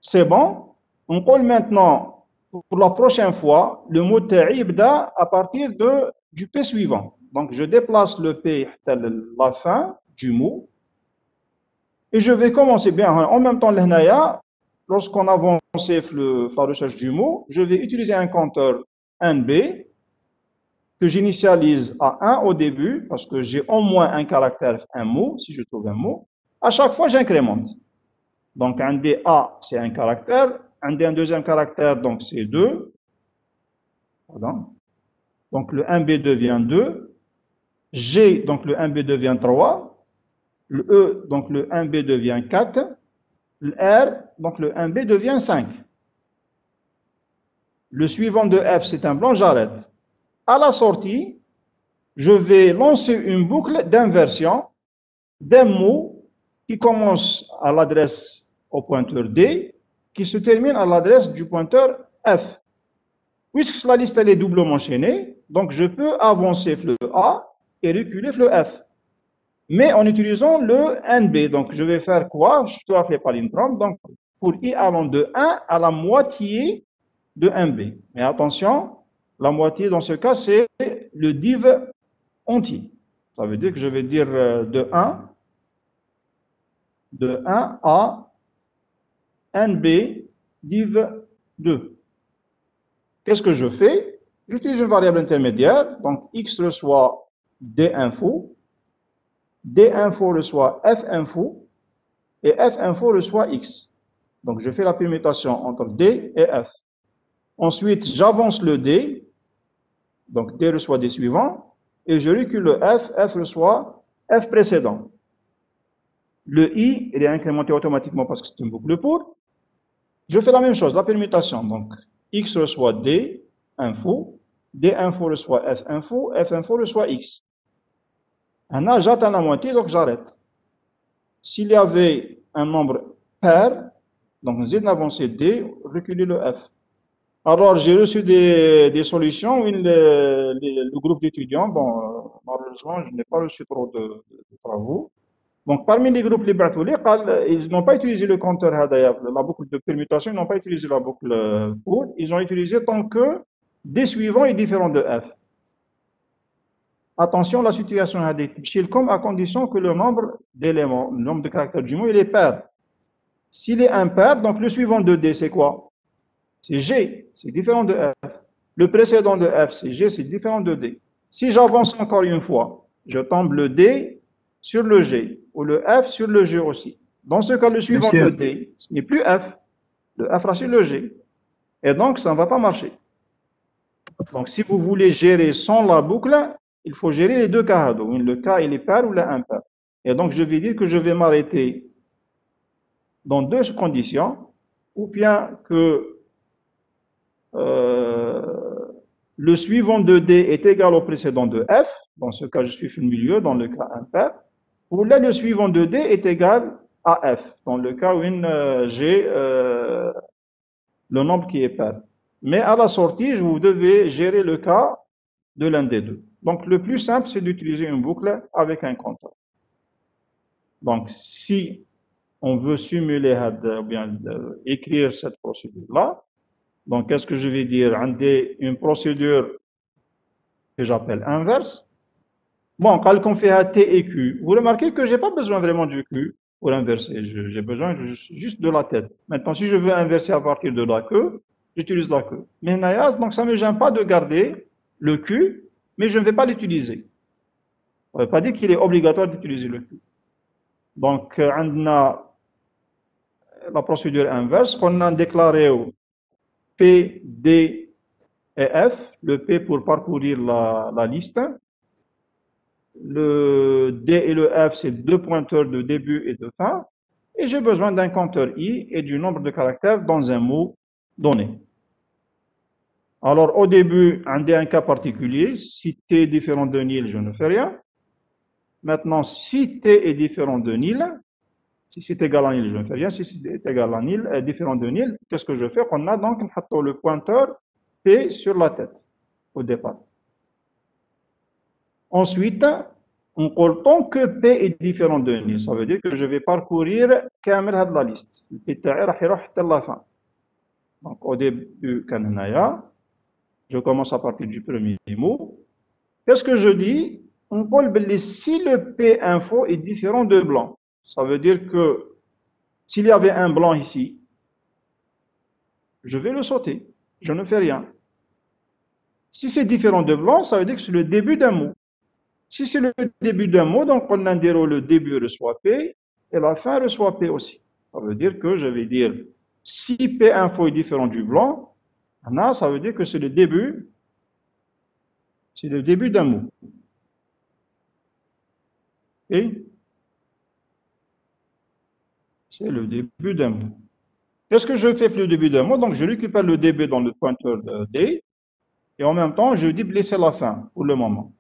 C'est bon. On parle maintenant, pour la prochaine fois, le mot ta'i à partir du P suivant. Donc, je déplace le P à la fin du mot. Et je vais commencer bien. En même temps, lorsqu'on avance la recherche du mot, je vais utiliser un compteur NB que j'initialise à 1 au début, parce que j'ai au moins un caractère, un mot, si je trouve un mot. À chaque fois, j'incrémente. Donc, un DA, c'est un caractère. Un deuxième caractère, donc c'est 2. Pardon. Donc, le 1B devient 2. G, donc le 1B devient 3. Le E, donc le 1B devient 4. Le R, donc le 1B devient 5. Le suivant de F, c'est un blanc, j'arrête. À la sortie, je vais lancer une boucle d'inversion d'un mot qui commence à l'adresse au pointeur D, qui se termine à l'adresse du pointeur F. Puisque la liste elle est doublement chaînée, donc je peux avancer le A et reculer le F. Mais en utilisant le NB. Donc je vais faire quoi? Je dois faire palindrome. Donc pour I allant de 1 à la moitié de NB. Mais attention, la moitié dans ce cas, c'est le div entier. Ça veut dire que je vais dire de 1 à NB div 2. Qu'est-ce que je fais? J'utilise une variable intermédiaire. Donc, X reçoit Dinfo. Dinfo reçoit Finfo. Et Finfo reçoit X. Donc, je fais la permutation entre D et F. Ensuite, j'avance le D. Donc, D reçoit D suivant. Et je recule le F. F reçoit F précédent. Le I, il est incrémenté automatiquement parce que c'est une boucle pour. Je fais la même chose, la permutation. Donc, X reçoit D info, D info reçoit F info reçoit X. Maintenant, j'atteins la moitié, donc j'arrête. S'il y avait un nombre pair, donc nous allons avancer D, reculer le F. Alors, j'ai reçu des solutions où le groupe d'étudiants, bon, malheureusement, je n'ai pas reçu trop de travaux. Donc, parmi les groupes ils n'ont pas utilisé le compteur Hadaya, la boucle de permutation, ils n'ont pas utilisé la boucle pour, ils ont utilisé tant que D suivant est différent de F. Attention, la situation est comme à condition que le nombre d'éléments, le nombre de caractères du mot, il est pair. S'il est impair, donc le suivant de D, c'est quoi? C'est G, c'est différent de F. Le précédent de F, c'est G, c'est différent de D. Si j'avance encore une fois, je tombe le D sur le G, ou le F sur le G aussi. Dans ce cas, le suivant de D, ce n'est plus F. Le F rachète le G. Et donc, ça ne va pas marcher. Donc, si vous voulez gérer sans la boucle, il faut gérer les deux cas. Donc, le cas, il est pair ou l'impair. Et donc, je vais dire que je vais m'arrêter dans deux conditions, ou bien que le suivant de D est égal au précédent de F. Dans ce cas, je suis au milieu, dans le cas impair. Ou là, le suivant de D est égal à F, dans le cas où j'ai le nombre qui est pair. Mais à la sortie, vous devez gérer le cas de l'un des deux. Donc, le plus simple, c'est d'utiliser une boucle avec un compteur. Donc, si on veut simuler, ou bien écrire cette procédure-là, donc qu'est-ce que je vais dire? Une procédure que j'appelle inverse. Bon, quand on fait T et Q, vous remarquez que je n'ai pas besoin vraiment du Q pour inverser. J'ai besoin juste de la tête. Maintenant, si je veux inverser à partir de la queue, j'utilise la queue. Mais donc ça ne me gêne pas de garder le Q, mais je ne vais pas l'utiliser. Ça ne veut pas dire qu'il est obligatoire d'utiliser le Q. Donc, on a la procédure inverse qu'on a déclaré P, D et F. Le P pour parcourir la liste. Le D et le F, c'est deux pointeurs de début et de fin. Et j'ai besoin d'un compteur I et du nombre de caractères dans un mot donné. Alors, au début, on a un cas particulier. Si T est différent de nil, je ne fais rien. Maintenant, si T est différent de nil, si c'est égal à nil, je ne fais rien. Si c'est égal à nil, différent de nil, qu'est-ce que je fais? On a donc le pointeur P sur la tête au départ. Ensuite, on compte tant que P est différent de nil. Ça veut dire que je vais parcourir la liste. La fin. Donc, au début, je commence à partir du premier mot. Qu'est-ce que je dis? On dit si le P info est différent de blanc. Ça veut dire que s'il y avait un blanc ici, je vais le sauter. Je ne fais rien. Si c'est différent de blanc, ça veut dire que c'est le début d'un mot. Si c'est le début d'un mot, donc on a le début reçoit P et la fin reçoit P aussi. Ça veut dire que je vais dire si P info est différent du blanc, ça veut dire que c'est le début d'un mot. Et c'est le début d'un mot. Qu'est-ce que je fais pour le début d'un mot? Donc je récupère le début dans le pointeur de D et en même temps je dis laisser la fin pour le moment.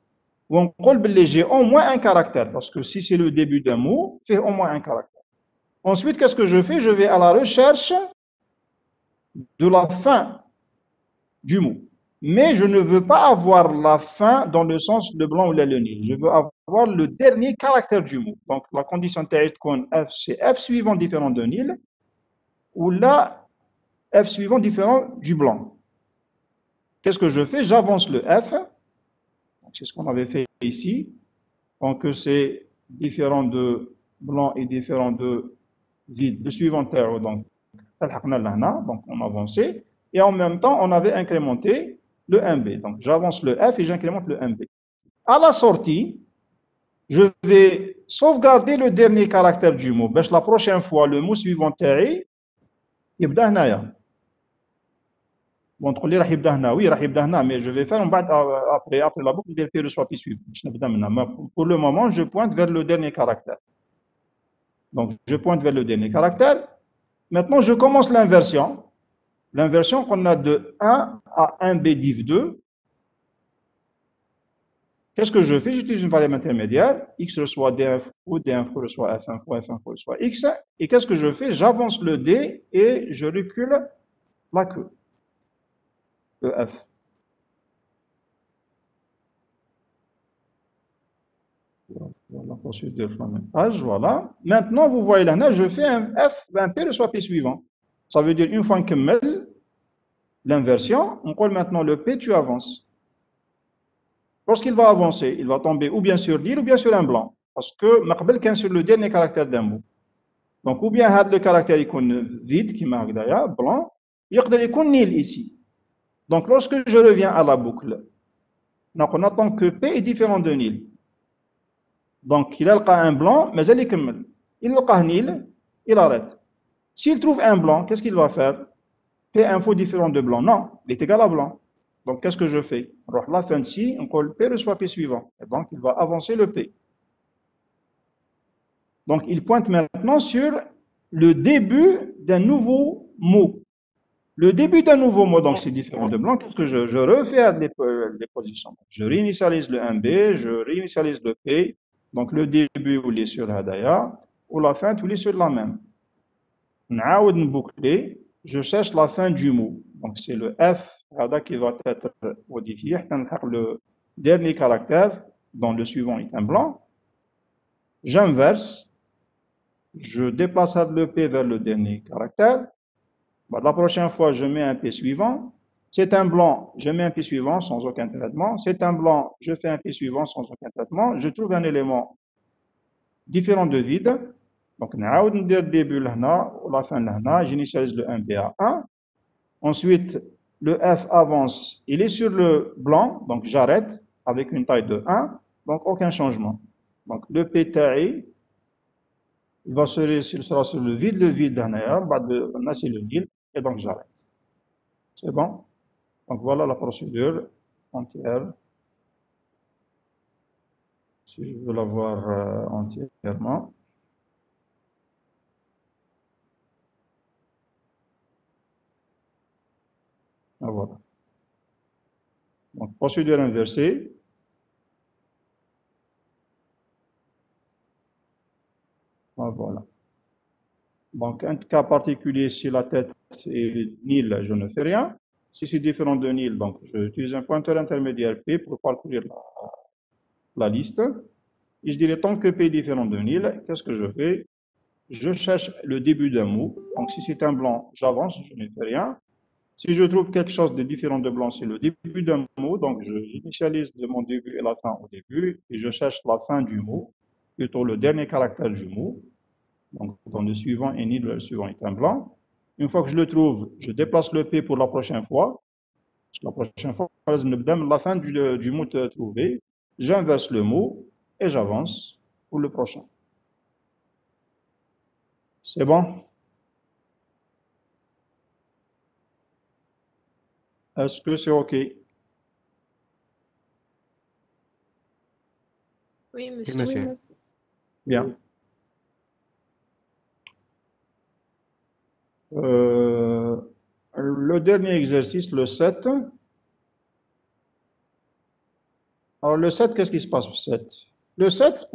Ou on dit j'ai au moins un caractère parce que si c'est le début d'un mot, fait au moins un caractère. Ensuite, qu'est-ce que je fais? Je vais à la recherche de la fin du mot. Mais je ne veux pas avoir la fin dans le sens de blanc ou le nil. Je veux avoir le dernier caractère du mot. Donc, la condition théorique qu'on F, c'est F suivant différent de nil, ou là, F suivant différent du blanc. Qu'est-ce que je fais? J'avance le F. C'est ce qu'on avait fait ici. Donc, c'est différent de blanc et différent de vide. Le suivant terre, donc, on avançait. Et en même temps, on avait incrémenté le MB. Donc, j'avance le F et j'incrémente le MB. À la sortie, je vais sauvegarder le dernier caractère du mot. La prochaine fois, le mot suivant terre, يبدا هنايا. Bon, تقول لي راح يبدا هنا. Oui, راح يبدا هنا, mais je vais faire après la boucle ديال P reçoit P suivant. Pour le moment, je pointe vers le dernier caractère. Donc, je pointe vers le dernier caractère. Maintenant, je commence l'inversion. L'inversion qu'on a de 1 à 1b div 2. Qu'est-ce que je fais? J'utilise une variable intermédiaire. X reçoit D info, D info reçoit F info, F info reçoit X. Et qu'est-ce que je fais? J'avance le D et je recule la queue. Le F. Voilà, procédure de la même page, voilà. Maintenant, vous voyez là, je fais un F, un P reçoit P suivant. Ça veut dire, une fois que l'inversion, on colle maintenant le P, tu avances. Lorsqu'il va avancer, il va tomber ou bien sur l'île ou bien sur un blanc. Parce que, maqbel qu'un sur le dernier caractère d'un mot. Donc, ou bien le caractère vide, qui marque d'ailleurs, blanc, il y a nil ici. Donc, lorsque je reviens à la boucle, on attend que P est différent de nil. Donc, il a un blanc, mais il commence. Il a un nil, il arrête. S'il trouve un blanc, qu'est-ce qu'il va faire? P info différent de blanc. Non, il est égal à blanc. Donc, qu'est-ce que je fais? Alors, la fin de ci, on colle P reçoit P suivant. Et donc, il va avancer le P. Donc, il pointe maintenant sur le début d'un nouveau mot. Le début d'un nouveau mot, donc c'est différent de blanc. Qu'est-ce que je refais les positions? Je réinitialise le 1B, je réinitialise le P. Donc, le début, où il est sur Hadaya, ou la fin, où il est sur la même. On boucler. Je cherche la fin du mot. Donc, c'est le F qui va être modifié. Le dernier caractère, dont le suivant est un blanc. J'inverse. Je déplace le P vers le dernier caractère. La prochaine fois, je mets un P suivant. C'est un blanc, je mets un P suivant sans aucun traitement. C'est un blanc, je fais un P suivant sans aucun traitement. Je trouve un élément différent de vide. Donc, on dire début là, ou la fin là, j'initialise le 1P à 1. Ensuite, le F avance, il est sur le blanc, donc j'arrête avec une taille de 1, donc aucun changement. Donc, le P taille, il sera sur le vide derrière, c'est le nil, et donc j'arrête. C'est bon? Donc, voilà la procédure entière. Si je veux la voir entièrement. Ah, voilà. Donc, procédure inversée. Ah, voilà. Donc, un cas particulier, si la tête est nil, je ne fais rien. Si c'est différent de nil, donc j'utilise un pointeur intermédiaire P pour parcourir la liste. Et je dirais, tant que P est différent de nil, qu'est-ce que je fais? Je cherche le début d'un mot. Donc, si c'est un blanc, j'avance, je ne fais rien. Si je trouve quelque chose de différent de blanc, c'est le début d'un mot. Donc, j'initialise de mon début et la fin au début. Et je cherche la fin du mot, plutôt le dernier caractère du mot. Donc, dans le suivant est nil, le suivant est un blanc. Une fois que je le trouve, je déplace le P pour la prochaine fois. La prochaine fois, la fin du mot trouvé. J'inverse le mot et j'avance pour le prochain. C'est bon? Est-ce que c'est OK? Oui, monsieur. Oui, monsieur. Bien. Le dernier exercice, le 7. Alors, le 7, qu'est-ce qui se passe au 7? Le 7,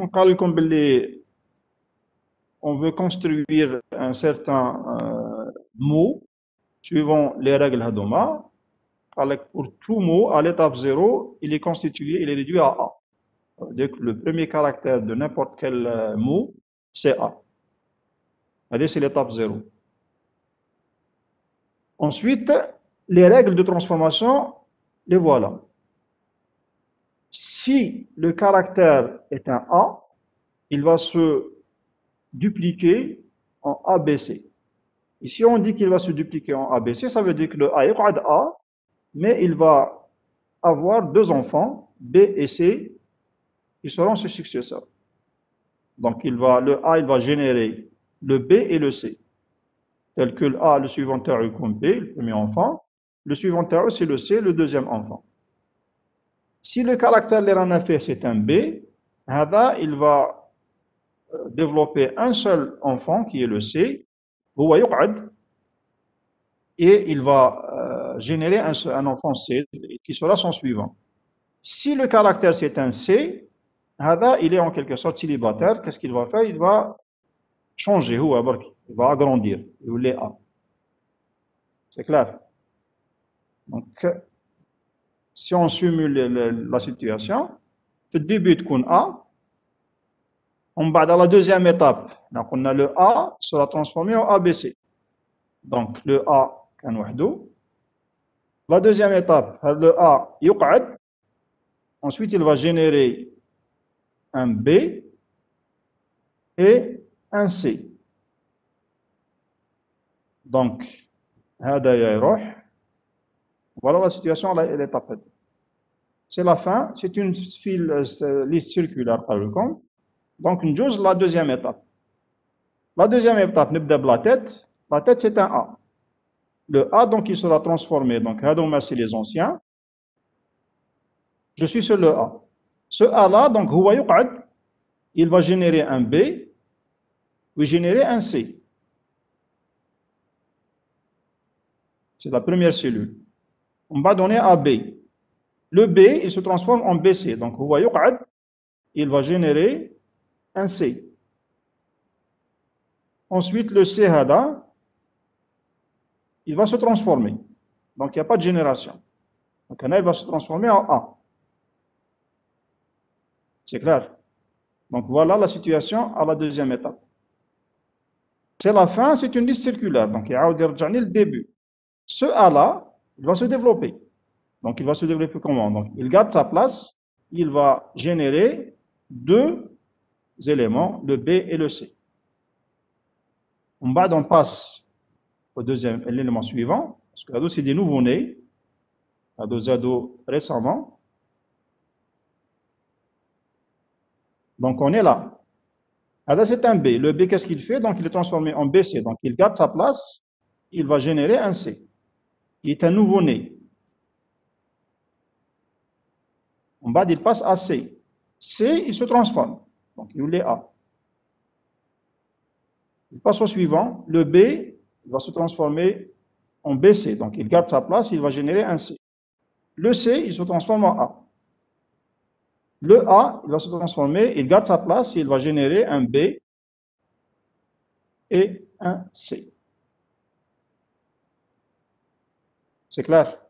on veut construire un certain mot suivant les règles Hadoma. Pour tout mot, à l'étape 0, il est constitué, il est réduit à A. C'est-à-dire que le premier caractère de n'importe quel mot, c'est A. C'est-à-dire c'est l'étape 0. Ensuite, les règles de transformation, les voilà. Si le caractère est un A, il va se dupliquer en ABC. Ici, on dit qu'il va se dupliquer en ABC, ça veut dire que le A est A, mais il va avoir deux enfants, B et C, qui seront ses successeurs. Donc, le A, il va générer le B et le C. Tel que le A, le suivant terre comme B, le premier enfant. Le suivant terre, c'est le C, le deuxième enfant. Si le caractère l'Iranafé, c'est un B, il va développer un seul enfant, qui est le C, et il va générer un enfant C, qui sera son suivant. Si le caractère, c'est un C, il est en quelque sorte célibataire. Qu'est-ce qu'il va faire? Il va changer, il va agrandir. Il est A. C'est clair? Donc, si on simule la situation, au début de A, On va dans la deuxième étape. Donc, on a le A sera transformé en ABC. Donc, le A كان وحده. La deuxième étape, le A يقعد. Ensuite, il va générer un B et un C. Donc, هذا يروح. Voilà la situation à l'étape. C'est la fin. C'est une liste circulaire par le compte. Donc, on joue la deuxième étape. La deuxième étape, نبدأ بلا tête. La tête, c'est un A. Le A, donc, il sera transformé. Donc, هذوما c'est les anciens. Je suis sur le A. Ce A-là, donc, هو يقعد. Il va générer un B ou générer un C. C'est la première cellule. On va donner à B. Le B, il se transforme en BC. Donc, هو يقعد. Il va générer un C. Ensuite, le C هذا, il va se transformer. Donc, il n'y a pas de génération. Donc, il va se transformer en A. C'est clair? Donc, voilà la situation à la deuxième étape. C'est la fin, c'est une liste circulaire. Donc, il y a le début. Ce A-là, il va se développer. Donc, il va se développer comment? Donc, il garde sa place. Il va générer deux éléments, le B et le C. On passe au deuxième élément suivant. Parce que c'est des nouveaux-nés. Des ados récemment. Donc, on est là. C'est un B. Le B, qu'est-ce qu'il fait? Donc, il est transformé en BC. Donc, il garde sa place. Il va générer un C. Il est un nouveau-né. En bas, il passe à C. C, il se transforme. Donc, il est A. Il passe au suivant. Le B, il va se transformer en BC. Donc, il garde sa place. Il va générer un C. Le C, il se transforme en A. Le A, il va se transformer, il garde sa place, il va générer un B et un C. C'est clair?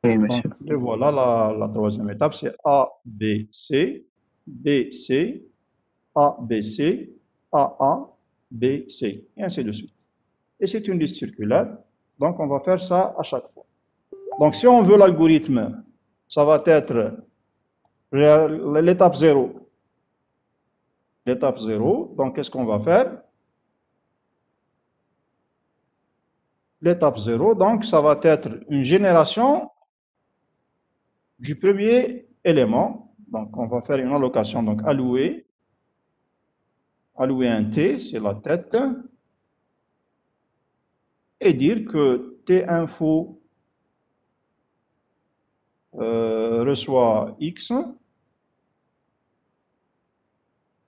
Oui, monsieur. Donc, et voilà la troisième étape, c'est A, B, C, B, C, A, B, C, A, A, B, C, et ainsi de suite. Et c'est une liste circulaire, donc on va faire ça à chaque fois. Donc, si on veut l'algorithme, ça va être l'étape 0. L'étape 0, donc qu'est-ce qu'on va faire? L'étape 0, donc ça va être une génération du premier élément. Donc on va faire une allocation, donc allouer un T, c'est la tête, et dire que T info reçoit X,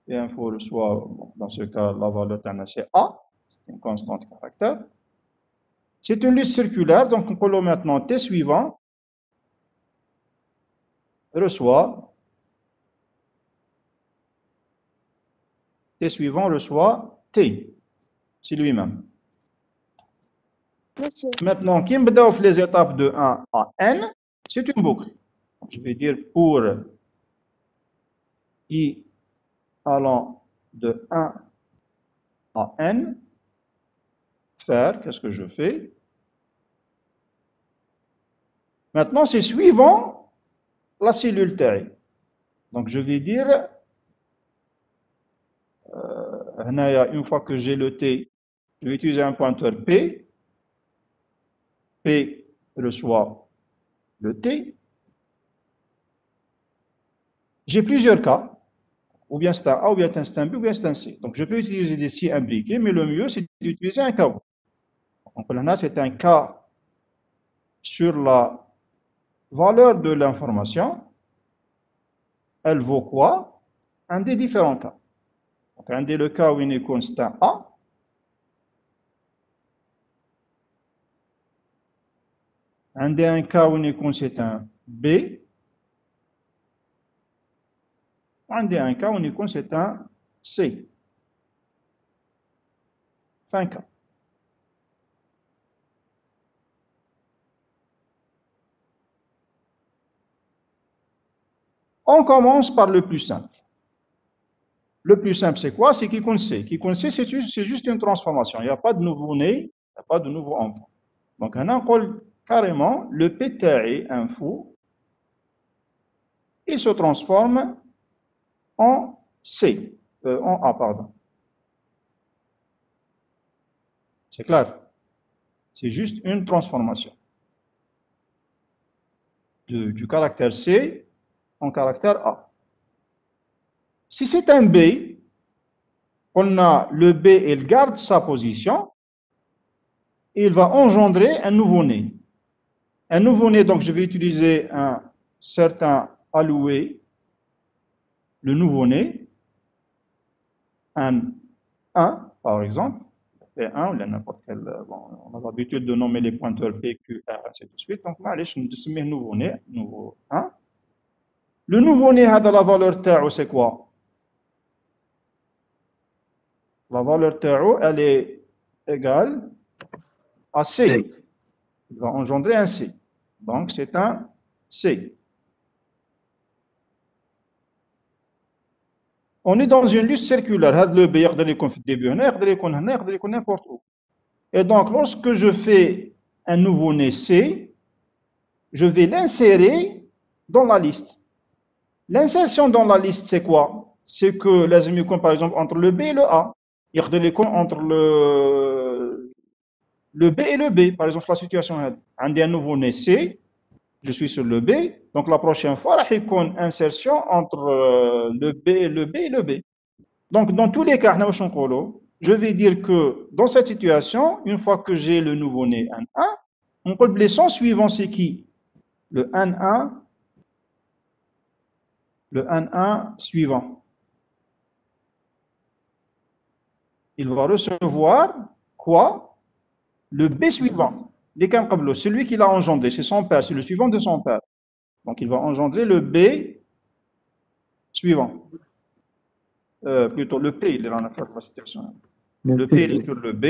T info reçoit, bon, dans ce cas, la valeur c'est A, c'est une constante caractère. C'est une liste circulaire, donc on peut le maintenant T suivant reçoit, T suivant reçoit T, c'est lui-même. Monsieur, Maintenant, qui me donne les étapes de 1 à n, c'est une boucle. Je vais dire pour i allant de 1 à n, faire, qu'est-ce que je fais? Maintenant, c'est suivant la cellule T. Donc, je vais dire, une fois que j'ai le T, je vais utiliser un pointeur P. P reçoit le T. J'ai plusieurs cas. Ou bien c'est un A, ou bien c'est un B, ou bien c'est un C. Donc, je peux utiliser des C imbriqués, mais le mieux, c'est d'utiliser un cas. Donc, là, c'est un cas sur la valeur de l'information. Elle vaut quoi? Un des différents cas. Donc, un des le cas où il est constant A. Un des cas où il est constant B. Un des cas où il est constant C. Fin cas. On commence par le plus simple. Le plus simple, c'est quoi? C'est qui qu'on sait. Qui qu'on sait, c'est juste une transformation. Il n'y a pas de nouveau-né, il n'y a pas de nouveau enfant. Donc, on a carrément le pétaï info, il se transforme en C, en A, pardon. C'est clair? C'est juste une transformation du caractère C en caractère A. Si c'est un B, on a le B, il garde sa position, et il va engendrer un nouveau-né. Un nouveau-né, donc je vais utiliser un certain alloué, le nouveau-né, un 1 par exemple, P1 ou n'importe quel, bon, on a l'habitude de nommer les pointeurs P, Q, R, ainsi de suite, donc je vais nouveau-né, nouveau 1. Le nouveau-né, la valeur TAO, c'est quoi? La valeur TAO, elle est égale à C. Il va engendrer un C. Donc, c'est un C. On est dans une liste circulaire. Le B, il y début, n'importe où. Et donc, lorsque je fais un nouveau-né C, je vais l'insérer dans la liste. L'insertion dans la liste, c'est quoi? C'est que les par exemple, entre le B et le A. Il y a entre le B et le B. Par exemple, la situation est un nouveau-né C, je suis sur le B, donc la prochaine fois, il y a une insertion entre le B et le B et le B. Donc, dans tous les cas, je vais dire que dans cette situation, une fois que j'ai le nouveau-né N1, on peut le sens suivant, c'est qui? Le N1 suivant. Il va recevoir quoi? Le B suivant. Celui qui l'a engendré, c'est son père, c'est le suivant de son père. Donc, il va engendrer le B suivant. Plutôt le P, il est dans la situation. Le P est sur le B.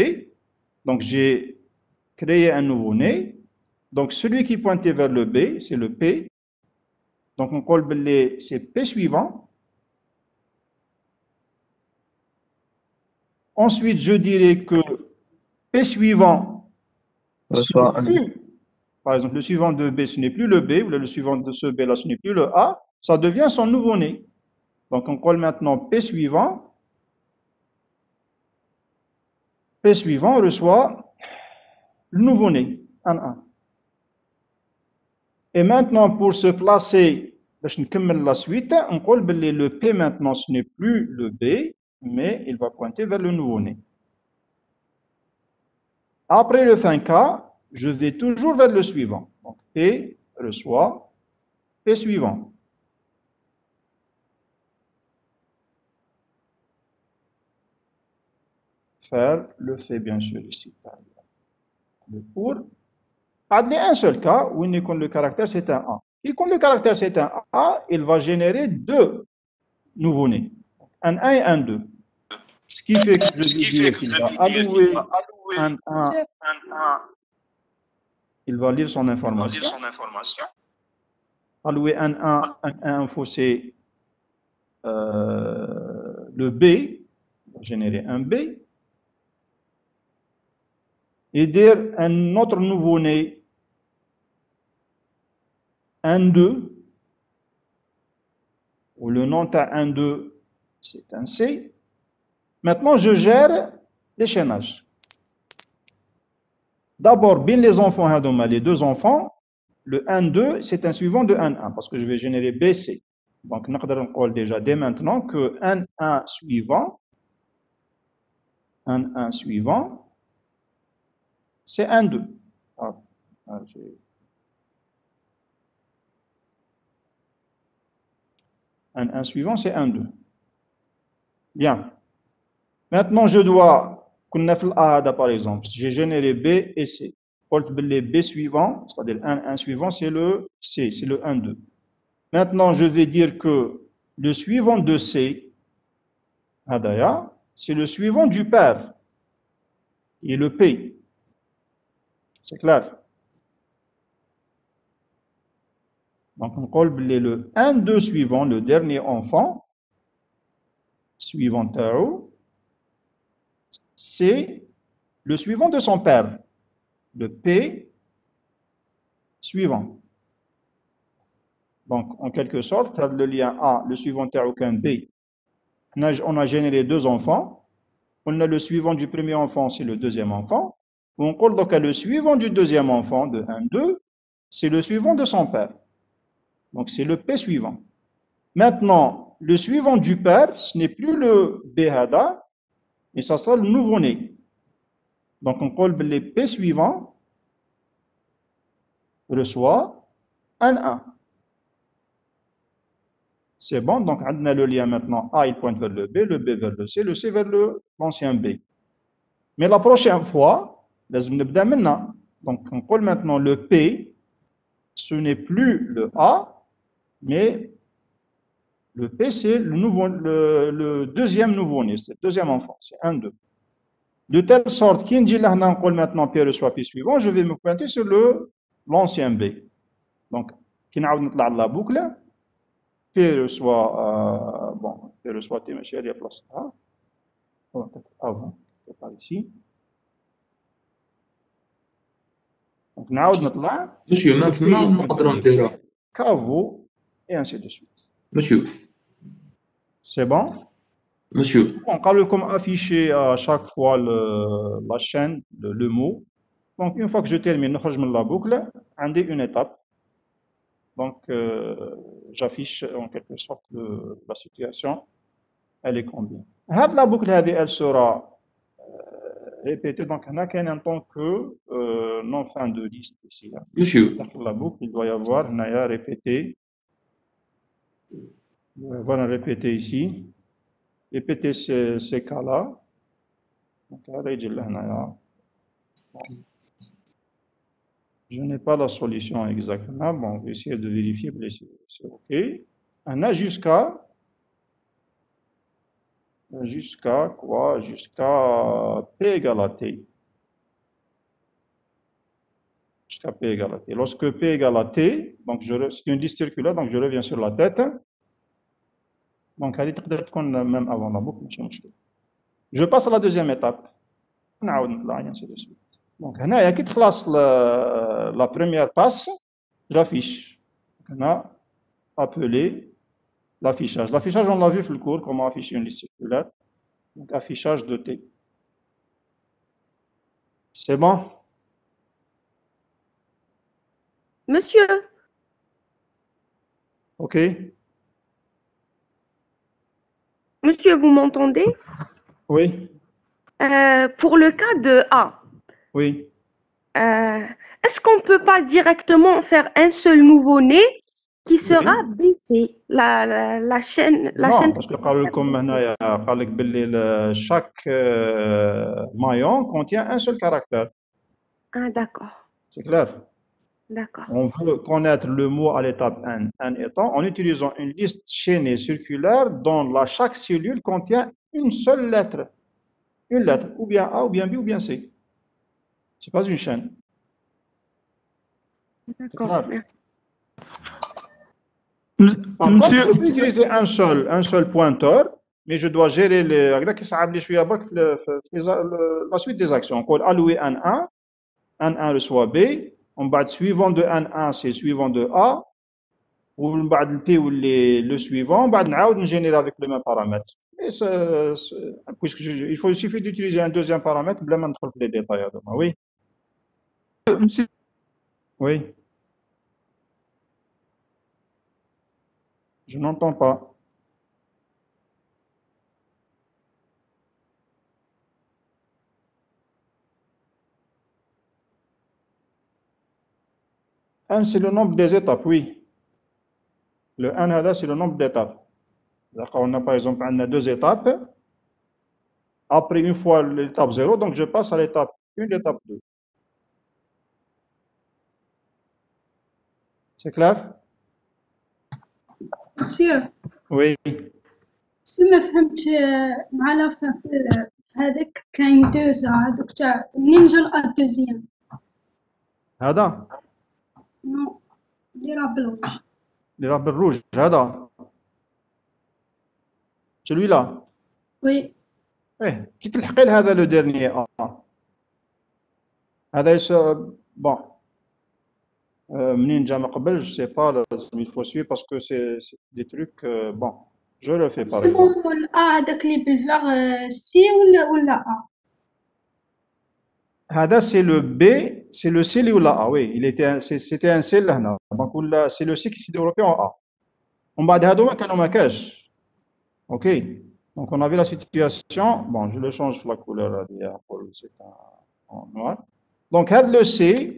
Donc, j'ai créé un nouveau-né. Donc, celui qui pointait vers le B, c'est le P. Donc, on colle c'est P suivant. Ensuite, je dirais que P suivant, par exemple, le suivant de B, ce n'est plus le B, ou le suivant de ce B-là, ce n'est plus le A, ça devient son nouveau-né. Donc, on colle maintenant P suivant. P suivant reçoit le nouveau-né, un 1. Et maintenant, pour se placer, la suite, on colle le P maintenant, ce n'est plus le B, mais il va pointer vers le nouveau-né. Après le fin cas, je vais toujours vers le suivant. Donc, P reçoit P suivant. Faire le fait, bien sûr, ici. Le pour. Il y a un seul cas où le caractère c'est un A. Et quand le caractère c'est un A, il va générer deux nouveau-nés. Un 1 et un 2. Ce qui fait que je vais dire qu'il va allouer un 1. Il va lire son information. Allouer un 1 info, c'est le B. Il va générer un B. Et dire un autre nouveau-né, un 2, où le nom à 1, 2, c'est un C. Maintenant, je gère l'échaînage. D'abord, bien les enfants, les deux enfants, le 1, 2, c'est un suivant de 1, 1, parce que je vais générer BC. Donc, nous avons déjà dès maintenant que 1, 1 suivant, c'est 1, 2. Un 1 suivant, c'est 1, 2. Bien. Maintenant, je dois, par exemple, j'ai généré B et C. Le B suivant, c'est-à-dire 1 suivant, c'est le C, c'est le 1, 2. Maintenant, je vais dire que le suivant de C, c'est le suivant du père, et le P. C'est clair? Donc, on parle le 1-2 suivant, le dernier enfant, suivant Tao, c'est le suivant de son père, le P suivant. Donc, en quelque sorte, le lien A, le suivant Tao qu'un B, on a généré deux enfants. On a le suivant du premier enfant, c'est le deuxième enfant. On parle donc à le suivant du deuxième enfant, de 1-2, c'est le suivant de son père. Donc, c'est le P suivant. Maintenant, le suivant du père, ce n'est plus le Behada, mais ça sera le nouveau-né. Donc, on parle les P suivants reçoit un 1. C'est bon, donc on a le lien maintenant. A, il pointe vers le B vers le C vers l'ancien B. Mais la prochaine fois, donc on parle maintenant le P, ce n'est plus le A, mais le P, c'est le deuxième nouveau-né, c'est le deuxième enfant, c'est 1-2. De telle sorte qu'il dit là, on parle maintenant P reçoit P suivant, je vais me pointer sur l'ancien B. Donc, qui n'a pas la boucle, P reçoit, bon, P reçoit T, monsieur, il y a place là. Avant, c'est par ici. Donc, نعاود نطلع. Monsieur, ما نقدروا نديروها. Caveau, et ainsi de suite. Monsieur. C'est bon? Monsieur. On va comme afficher à chaque fois la chaîne, le mot. Donc, une fois que je termine, نخرج من la boucle, عندي une étape. Donc, j'affiche en quelque sorte la situation. Elle est combien? La boucle, elle sera répétée. Donc, on a en tant que non fin de liste ici. Monsieur. Donc, la boucle, il doit y avoir Naya répété. Il va y avoir un répété ici. Répéter ces cas-là. Donc, je n'ai pas la solution exactement. Bon, on va essayer de vérifier, c'est OK. On a jusqu'à quoi? Jusqu'à P égale à T. Jusqu'à P égale à T. Lorsque P égale à T, donc c'est une liste circulaire, donc je reviens sur la tête. Donc, elle est même avant la boucle. Je passe à la deuxième étape. Ainsi de suite. Donc, il y a qui classe la première passe, j'affiche. On a appelé l'affichage. L'affichage, on l'a vu dans le cours, comment afficher une liste circulaire. Donc, affichage de T. C'est bon? Monsieur. OK. Monsieur, vous m'entendez? Oui. Pour le cas de A. Oui. Est-ce qu'on ne peut pas directement faire un seul nouveau-né qui sera baissé, la chaîne? Non, parce que comme chaque maillon contient un seul caractère. Ah, d'accord. C'est clair? D'accord. On veut connaître le mot à l'étape n étant en utilisant une liste chaînée circulaire dont chaque cellule contient une seule lettre. Une lettre, ou bien A, ou bien B, ou bien C. Ce n'est pas une chaîne. D'accord, merci. Par contre, je peux utiliser un seul pointeur, mais je dois gérer la suite des actions. On peut allouer N1 reçoit B, on va suivant de N1, c'est suivant de A, ou le P ou le suivant, on va générer avec le même paramètre. Et il suffit d'utiliser un deuxième paramètre, bla ma ندخل في les détails. Oui. Oui. Je n'entends pas. N, c'est le nombre des étapes, oui. Le N, c'est le nombre d'étapes. On a par exemple deux étapes. Après, une fois l'étape 0, donc je passe à l'étape 1, l'étape 2. C'est clair? Monsieur. Oui. Monsieur, ما فهمت مع لا fin في هذاك كاين دوزا هذوك تاع منين جا الدوزيام؟ هذا؟ نو اللي راه بالوجه. اللي راه بالروج هذا celui-là. Oui. ايه كي تلحقي لهذا لو ديرنيي هذا بون منين جا من قبل جو سي با لازم il faut suivre parce que c'est des trucs bon je le fais par exemple. الأ هذاك اللي بالفار سي ولا أ؟ هذا c'est le B, c'est le C ou la A, oui, c'était un C لهنا donc c'est le C qui s'est développé en A. ومن بعد هذوما كانوا ما كاش. OK. Donc on avait la situation, bon je le change la couleur c'est en noir. Donc le C,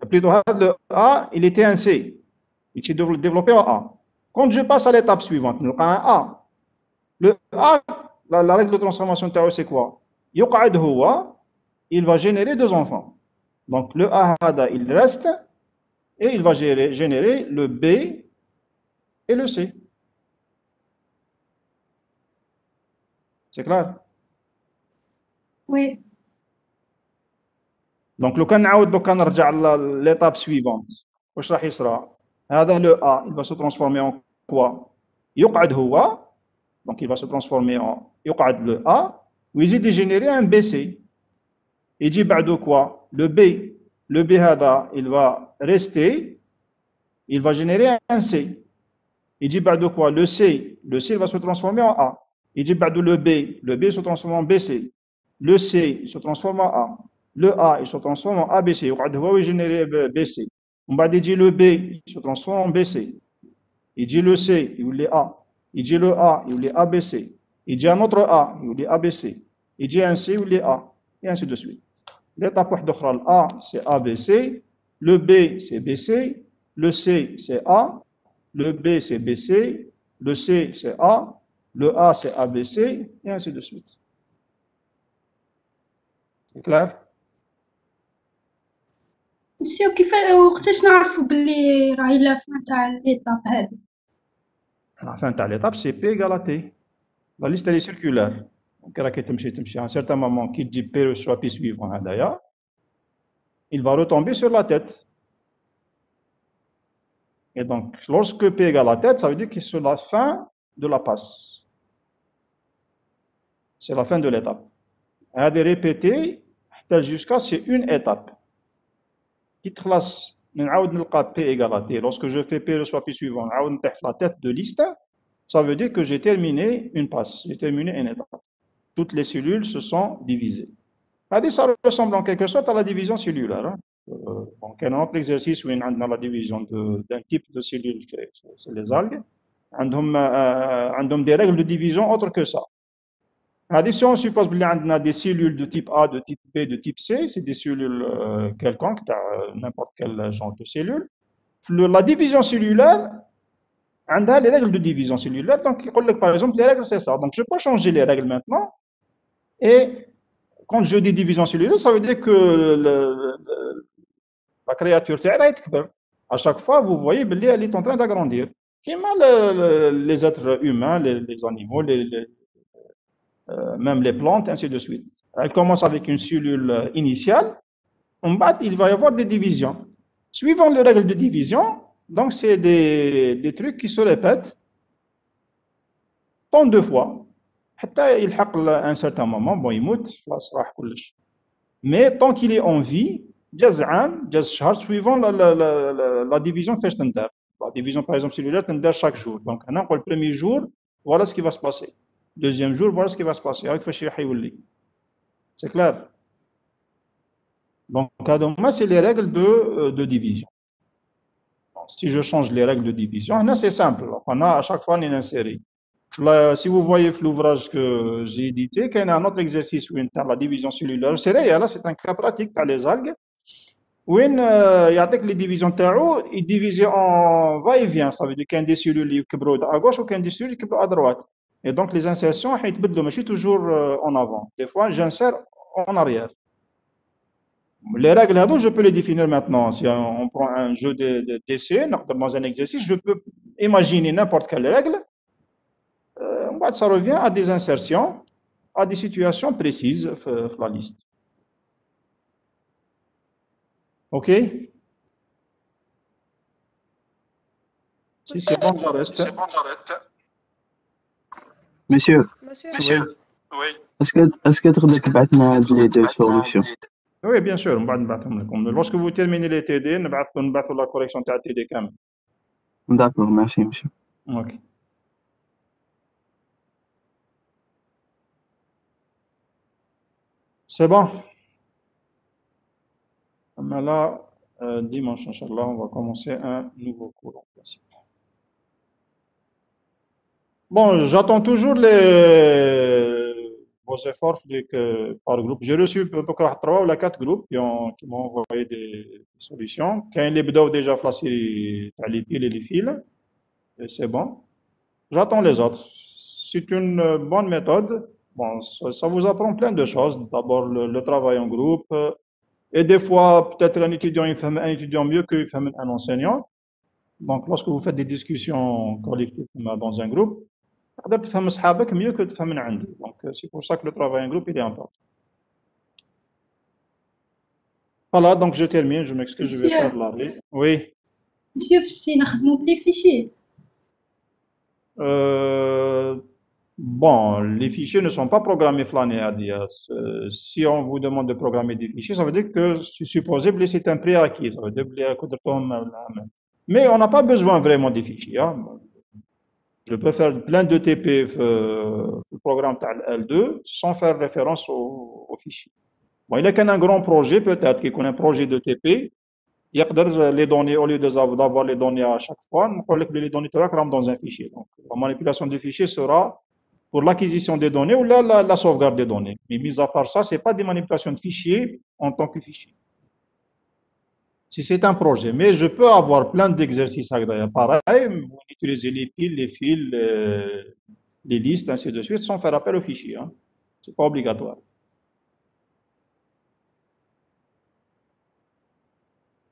plutôt le A, il était un C. Il s'est développé en A. Quand je passe à l'étape suivante, nous avons un A. Le A, la règle de transformation de Tao, c'est quoi? يقعد هو, il va générer deux enfants. Donc le A, il reste et il va générer le B et le C. C'est clair? Oui. Donc لو كان نعاود دوكا نرجع l'étape suivante واش راح يصرى؟ هذا le A, il va se transformer en quoi? يقعد هو, donc il va se transformer en يقعد le A ويزيد générer un BC. يجي بعده quoi? Le B. Le B هذا il va rester, il va générer un C. يجي بعده quoi? Le C. Le C il va se transformer en A. يجي بعده le B. Le B se transforme en BC. Le C il se transforme en A. Le A il se transforme en ABC. يقعد هو ويجينيري BC. ومن بعد يجي le B il se transforme en BC. يجي le C يولي A. يجي le A يولي ABC. يجي un autre A يولي ABC. يجي un C يولي A. Et ainsi de suite. L'étape واحدة أخرى, le A c'est ABC, le B c'est BC, le C c'est A, le B c'est BC, le C c'est A, le A c'est ABC, et ainsi de suite. C'est clair? مسيو كيف وقتاش نعرفوا باللي راهي لا فان تاع ليطاب هذه؟ La fin de l'étape c'est P égale à T. La liste elle est circulaire. Donc راكي تمشي à un certain moment qui dit P reçoit P suivant هذايا, il va retomber sur la tête. Et donc, lorsque P égale la tête, ça veut dire que c'est la fin de la passe. C'est la fin de l'étape. Elle a des répétés jusqu'à c'est une étape. Qui classe P égale à T. Lorsque je fais P reçoit P suivant, la tête de liste, ça veut dire que j'ai terminé une passe, j'ai terminé une étape. Toutes les cellules se sont divisées. Ça ressemble en quelque sorte à la division cellulaire. Hein. Donc, un autre exercice où on a la division d'un type de cellules, c'est les algues. On a des règles de division autres que ça. Si on suppose qu'on a des cellules de type A, de type B, de type C, c'est des cellules quelconques, n'importe quel genre de cellules. La division cellulaire, on a les règles de division cellulaire. Donc, par exemple, les règles, c'est ça. Donc, je peux changer les règles maintenant. Et quand je dis division cellulaire, ça veut dire que la créature à chaque fois, vous voyez qu'elle est en train d'agrandir. Les êtres humains, les animaux, même les plantes, ainsi de suite. Elle commence avec une cellule initiale. En bas, il va y avoir des divisions. Suivant les règles de division, donc c'est des trucs qui se répètent tant de fois. حتى يلحق un certain moment, bon, يموت خلاص راح كلش. Mais tant qu'il est en vie, جاز عام جاز شهر suivant la division كيفاش تندار. La division par exemple cellulaire تندار chaque jour. Donc هنا نقول le premier jour, voilà ce qui va se passer. Deuxième jour, voilà ce qui va se passer. كيفاش راح يولي. C'est clair? Donc هذوما c'est les règles de division. Donc, si je change les règles de division, là c'est simple. On a à chaque fois une série. Là, si vous voyez l'ouvrage que j'ai édité, il y a un autre exercice où il y a la division cellulaire. C'est réel, c'est un cas pratique dans les algues. Où il y a les divisions terreau, il divise en va-et-vient. Ça veut dire qu'il y a des cellules qui sont à gauche ou qu'il y a des cellules qui sont à droite. Et donc les insertions, je suis toujours en avant. Des fois, j'insère en arrière. Les règles, je peux les définir maintenant. Si on prend un jeu d'essai, dans un exercice, je peux imaginer n'importe quelle règle. Ça revient à des insertions, à des situations précises dans la liste. OK? Si c'est bon, j'arrête. Monsieur, Monsieur, est-ce que تقدر تبعت لنا les deux solutions? Oui, bien sûr, on va نبعثهم لكم. Lorsque vous terminez les TD, نبعثوا la correction تاع TD كامل. D'accord, merci monsieur. Ok. C'est bon. Mais là, dimanche, Inch'Allah, on va commencer un nouveau cours en principe. Bon, j'attends toujours vos efforts par groupe. J'ai reçu en tout cas 3 ou 4 groupes qui m'ont envoyé des solutions. Quand ils بداو déjà flasher les piles et les fils, et c'est bon. J'attends les autres. C'est une bonne méthode. Bon, ça vous apprend plein de choses. D'abord, le travail en groupe. Et des fois, peut-être un étudiant, il fait un étudiant mieux qu'un enseignant. Donc, lorsque vous faites des discussions collectives dans un groupe, تقدر تفهم صحابك mieux que تفهم من عندي. Donc, c'est pour ça que le travail en groupe, il est important. Voilà, donc je termine. Je m'excuse, je vais faire l'arrêt. Oui. Monsieur, في السي نخدموا بلي فيشي. Bon, les fichiers ne sont pas programmés flanés à dire. Si on vous demande de programmer des fichiers, ça veut dire que c'est supposé que c'est un prérequis. Ça veut dire que mais on n'a pas besoin vraiment des fichiers. Hein. Je peux faire plein de TP le programme L2 sans faire référence aux fichiers. Bon, il y a un grand projet, peut-être qu'il y a un projet de TP. Il y a les données, au lieu d'avoir les données à chaque fois, on peut les données dans un fichier. Donc, la manipulation des fichiers sera pour l'acquisition des données ou la sauvegarde des données. Mais mis à part ça, ce n'est pas des manipulations de fichiers en tant que fichier. Si c'est un projet. Mais je peux avoir plein d'exercices pareil, vous utilisez les piles, les fils, les listes, ainsi de suite, sans faire appel aux fichiers. Hein. Ce n'est pas obligatoire.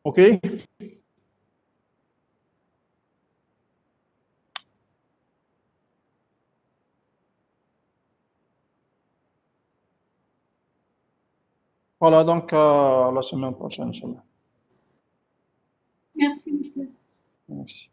OK? Voilà, donc à la semaine prochaine, Inch'Allah. Merci monsieur. Merci.